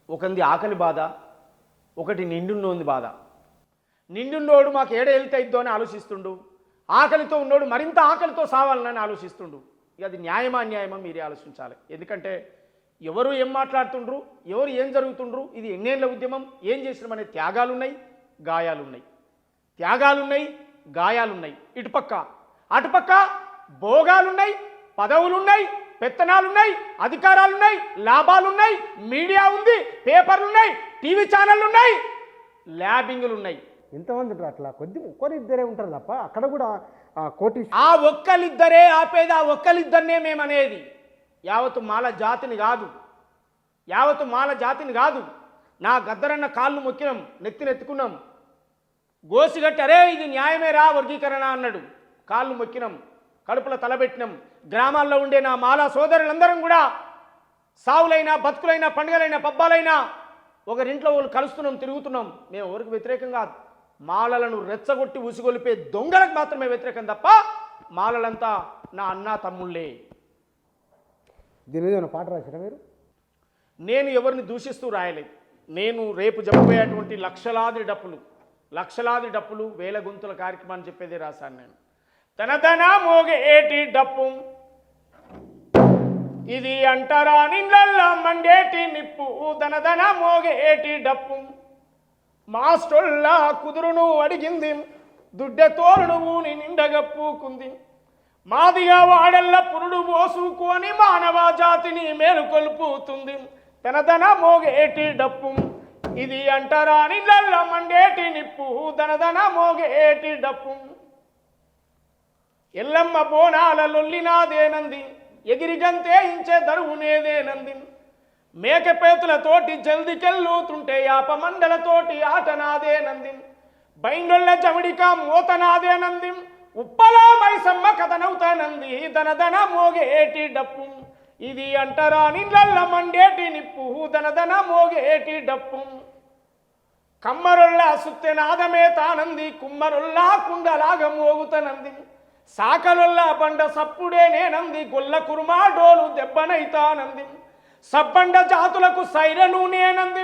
ఒకంది ఆకలి బాధ, ఒకటి నిండున్నోంది బాధ. నిండున్నోడు మాకు ఏడ వెళ్తాయిద్దో అని ఆలోచిస్తుండు, ఆకలితో ఉన్నోడు మరింత ఆకలితో సావాలని ఆలోచిస్తుండు. ఇక అది న్యాయమా అన్యాయమా మీరే ఆలోచించాలి. ఎందుకంటే ఎవరు ఏం మాట్లాడుతుండ్రు, ఎవరు ఏం జరుగుతుండ్రు, ఇది ఎన్నేళ్ల ఉద్యమం, ఏం చేసినామనే త్యాగాలున్నాయి, గాయాలున్నాయి. ఇటుపక్క అటుపక్క భోగాలున్నాయి, పదవులున్నాయి, పెత్తనాలున్నాయి, అధికారాలున్నాయి, లాభాలున్నాయి, మీడియా ఉంది, పేపర్లున్నాయి, టీవీ ఛానళ్ళు ఉన్నాయి, ల్యాబింగ్లు ఉన్నాయి. ఇంతమంది ఉంటారు. అట్లా ఒక్కరిద్దరే ఉంటారు తప్ప అక్కడ కూడా కోటి ఆ ఒక్కరిద్దరే ఆపేది. ఆ ఒక్కరిద్దరినే మేమనేది. యావత్తు మాల జాతిని కాదు. నా గద్దరన్న కాళ్ళు మొక్కినాం, నెత్తినెత్తుకున్నాం, గోసిగట్టి అరే ఇది న్యాయమే రా వర్గీకరణ అన్నాడు. కాళ్ళు మొక్కినాం, కడుపులో తలబెట్టినాం. గ్రామాల్లో ఉండే నా మాలా సోదరులందరం కూడా సావులైనా, బతుకులైనా, పండుగలైనా, పబ్బాలైనా ఒకరింట్లో వాళ్ళు కలుస్తున్నాం, తిరుగుతున్నాం. మేము ఎవరికి వ్యతిరేకం కాదు. మాలలను రెచ్చగొట్టి ఉసిగొలిపే దొంగలకు మాత్రమే వ్యతిరేకం తప్ప మాలలంతా నా అన్నా తమ్ముళ్ళే. దీని మీద పాట రాశారా మీరు? నేను ఎవరిని దూషిస్తూ రాయలేదు. నేను రేపు చెప్పబోయేటువంటి లక్షలాది డప్పులు 1000 గొంతుల కార్యక్రమాన్ని చెప్పేదే రాశాను. నేను తనదన మోగే ఏటి డప్పు, ఇది అంటారా నిన్నల్లా మండేటి నిప్పు, దనదన మోగే ఏటి డప్పు, మాస్టొల్లా కుదురును అడిగింది, దుడ్డె తోరును నిండగప్పుకుంది, మాదిగా వాడల్ల పురుడు పోసుకొని మానవ జాతిని మేలుకొల్పుతుంది, తనదన మోగేటి డప్పు, ఇది అంటారా నిన్నల్లా మండేటి నిప్పు, దనదన మోగేటి డప్పు, ఎల్లమ్మ బోనాల లొల్లినాదేనంది, ఎగిరిగంతే ఇంచే దరువునేదేనంది, మేకపేతులతోటి జల్దికెళ్ళుతుంటే యాపమండలతోటి ఆటనాదేనంది, బైండొల్ల జమడిక మోతనాదేనంది, ఉప్పలా మైసమ్మ కథనవుతానంది, దనదన మోగేటి డప్పు, ఇది అంటారా నిన్నల్ల మండేటి నిప్పు, దనదన మోగేటి డప్పు, కమ్మరొల్ల సుత్తెనాదమే తానంది, కుమ్మరొల్లా కుండలాగ మోగుతనంది, సాకలొల్ల బండ సప్పుడే నేనంది గొల్ల కుర్మా డోలు దెబ్బనైతానంది సబ్బండ జాతులకు సైరను నేనంది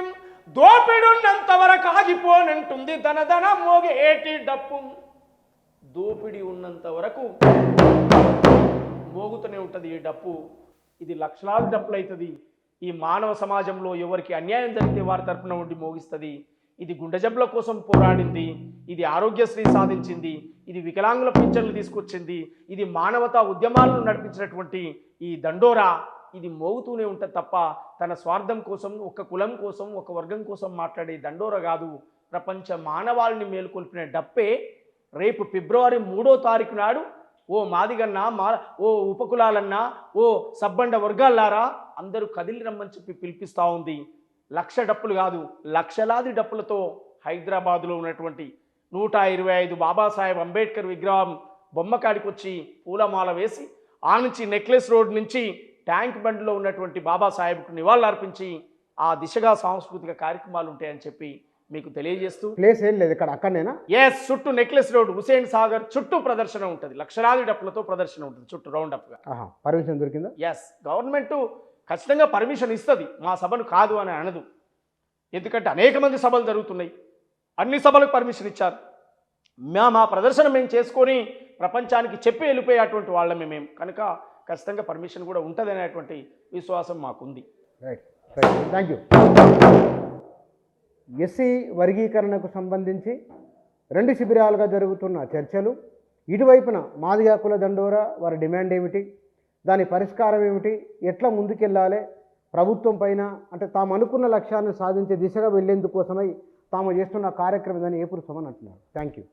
దోపిడున్నంత వరకు ఆగిపోనంటుంది ధనధన మోగేటి డప్పు దోపిడి ఉన్నంత వరకు మోగుతూనే ఉంటుంది ఈ డప్పు. ఇది లక్షలాది డప్పులు అవుతుంది. ఈ మానవ సమాజంలో ఎవరికి అన్యాయం జరిగితే వారి తరపున ఉండి మోగిస్తుంది. ఇది గుండె జబ్బుల కోసం పోరాడింది. ఇది ఆరోగ్యశ్రీ సాధించింది. ఇది వికలాంగుల పింఛన్లు తీసుకొచ్చింది. ఇది మానవతా ఉద్యమాలను నడిపించినటువంటి ఈ దండోరా ఇది మోగుతూనే ఉంటుంది తప్ప తన స్వార్థం కోసం, ఒక కులం కోసం, ఒక వర్గం కోసం మాట్లాడే దండోరా కాదు. ప్రపంచ మానవాళిని మేలుకొల్పిన డప్పే రేపు ఫిబ్రవరి 3వ తారీఖు నాడు ఓ మాదిగన్నా ఓ ఉపకులాలన్నా ఓ సబ్బండ వర్గాలారా అందరూ కదిలి రమ్మని చెప్పి పిలిపిస్తూ ఉంది. లక్ష డప్పులు కాదు, లక్షలాది డప్పులతో హైదరాబాదులో ఉన్నటువంటి 125 బాబాసాహెబ్ అంబేద్కర్ విగ్రహం బొమ్మకాడికి వచ్చి పూలమాల వేసి ఆ నుంచి నెక్లెస్ రోడ్ నుంచి ట్యాంక్ బండ్లో ఉన్నటువంటి బాబాసాహెబ్కు నివాళులు అర్పించి ఆ దిశగా సాంస్కృతిక కార్యక్రమాలు ఉంటాయని చెప్పి మీకు తెలియజేస్తూ ప్లేస్ ఏం లేదు ఇక్కడ, అక్కడనేనా? ఎస్, చుట్టూ నెక్లెస్ రోడ్, హుసేన్ సాగర్ చుట్టూ ప్రదర్శన ఉంటుంది. లక్షలాది డప్పులతో ప్రదర్శన ఉంటుంది చుట్టూ రౌండ్ అప్గా. పర్మిషన్ దొరికిందా? ఎస్, గవర్నమెంట్ ఖచ్చితంగా పర్మిషన్ ఇస్తుంది. మా సభను కాదు అని అనదు. ఎందుకంటే అనేక మంది సభలు జరుగుతున్నాయి. అన్ని సభలకు పర్మిషన్ ఇచ్చారు. మా ప్రదర్శన మేము చేసుకొని ప్రపంచానికి చెప్పి వెళ్ళిపోయేటువంటి వాళ్ళమే మేము. కనుక ఖచ్చితంగా పర్మిషన్ కూడా ఉంటుంది అనేటువంటి విశ్వాసం మాకుంది. Right, thank you. ఎస్సీ వర్గీకరణకు సంబంధించి 2 శిబిరాలుగా జరుగుతున్న చర్చలు, ఇటువైపున మాదిగ కుల దండోరా వారి డిమాండ్ ఏమిటి, దాని పరిష్కారం ఏమిటి, ఎట్లా ముందుకెళ్ళాలి ప్రభుత్వం పైన, అంటే తాము అనుకున్న లక్ష్యాన్ని సాధించే దిశగా వెళ్లేందుకోసమై తాము చేస్తున్న కార్యక్రమం అని ఏపురు సమన్ అంటున్నారు. Thank you.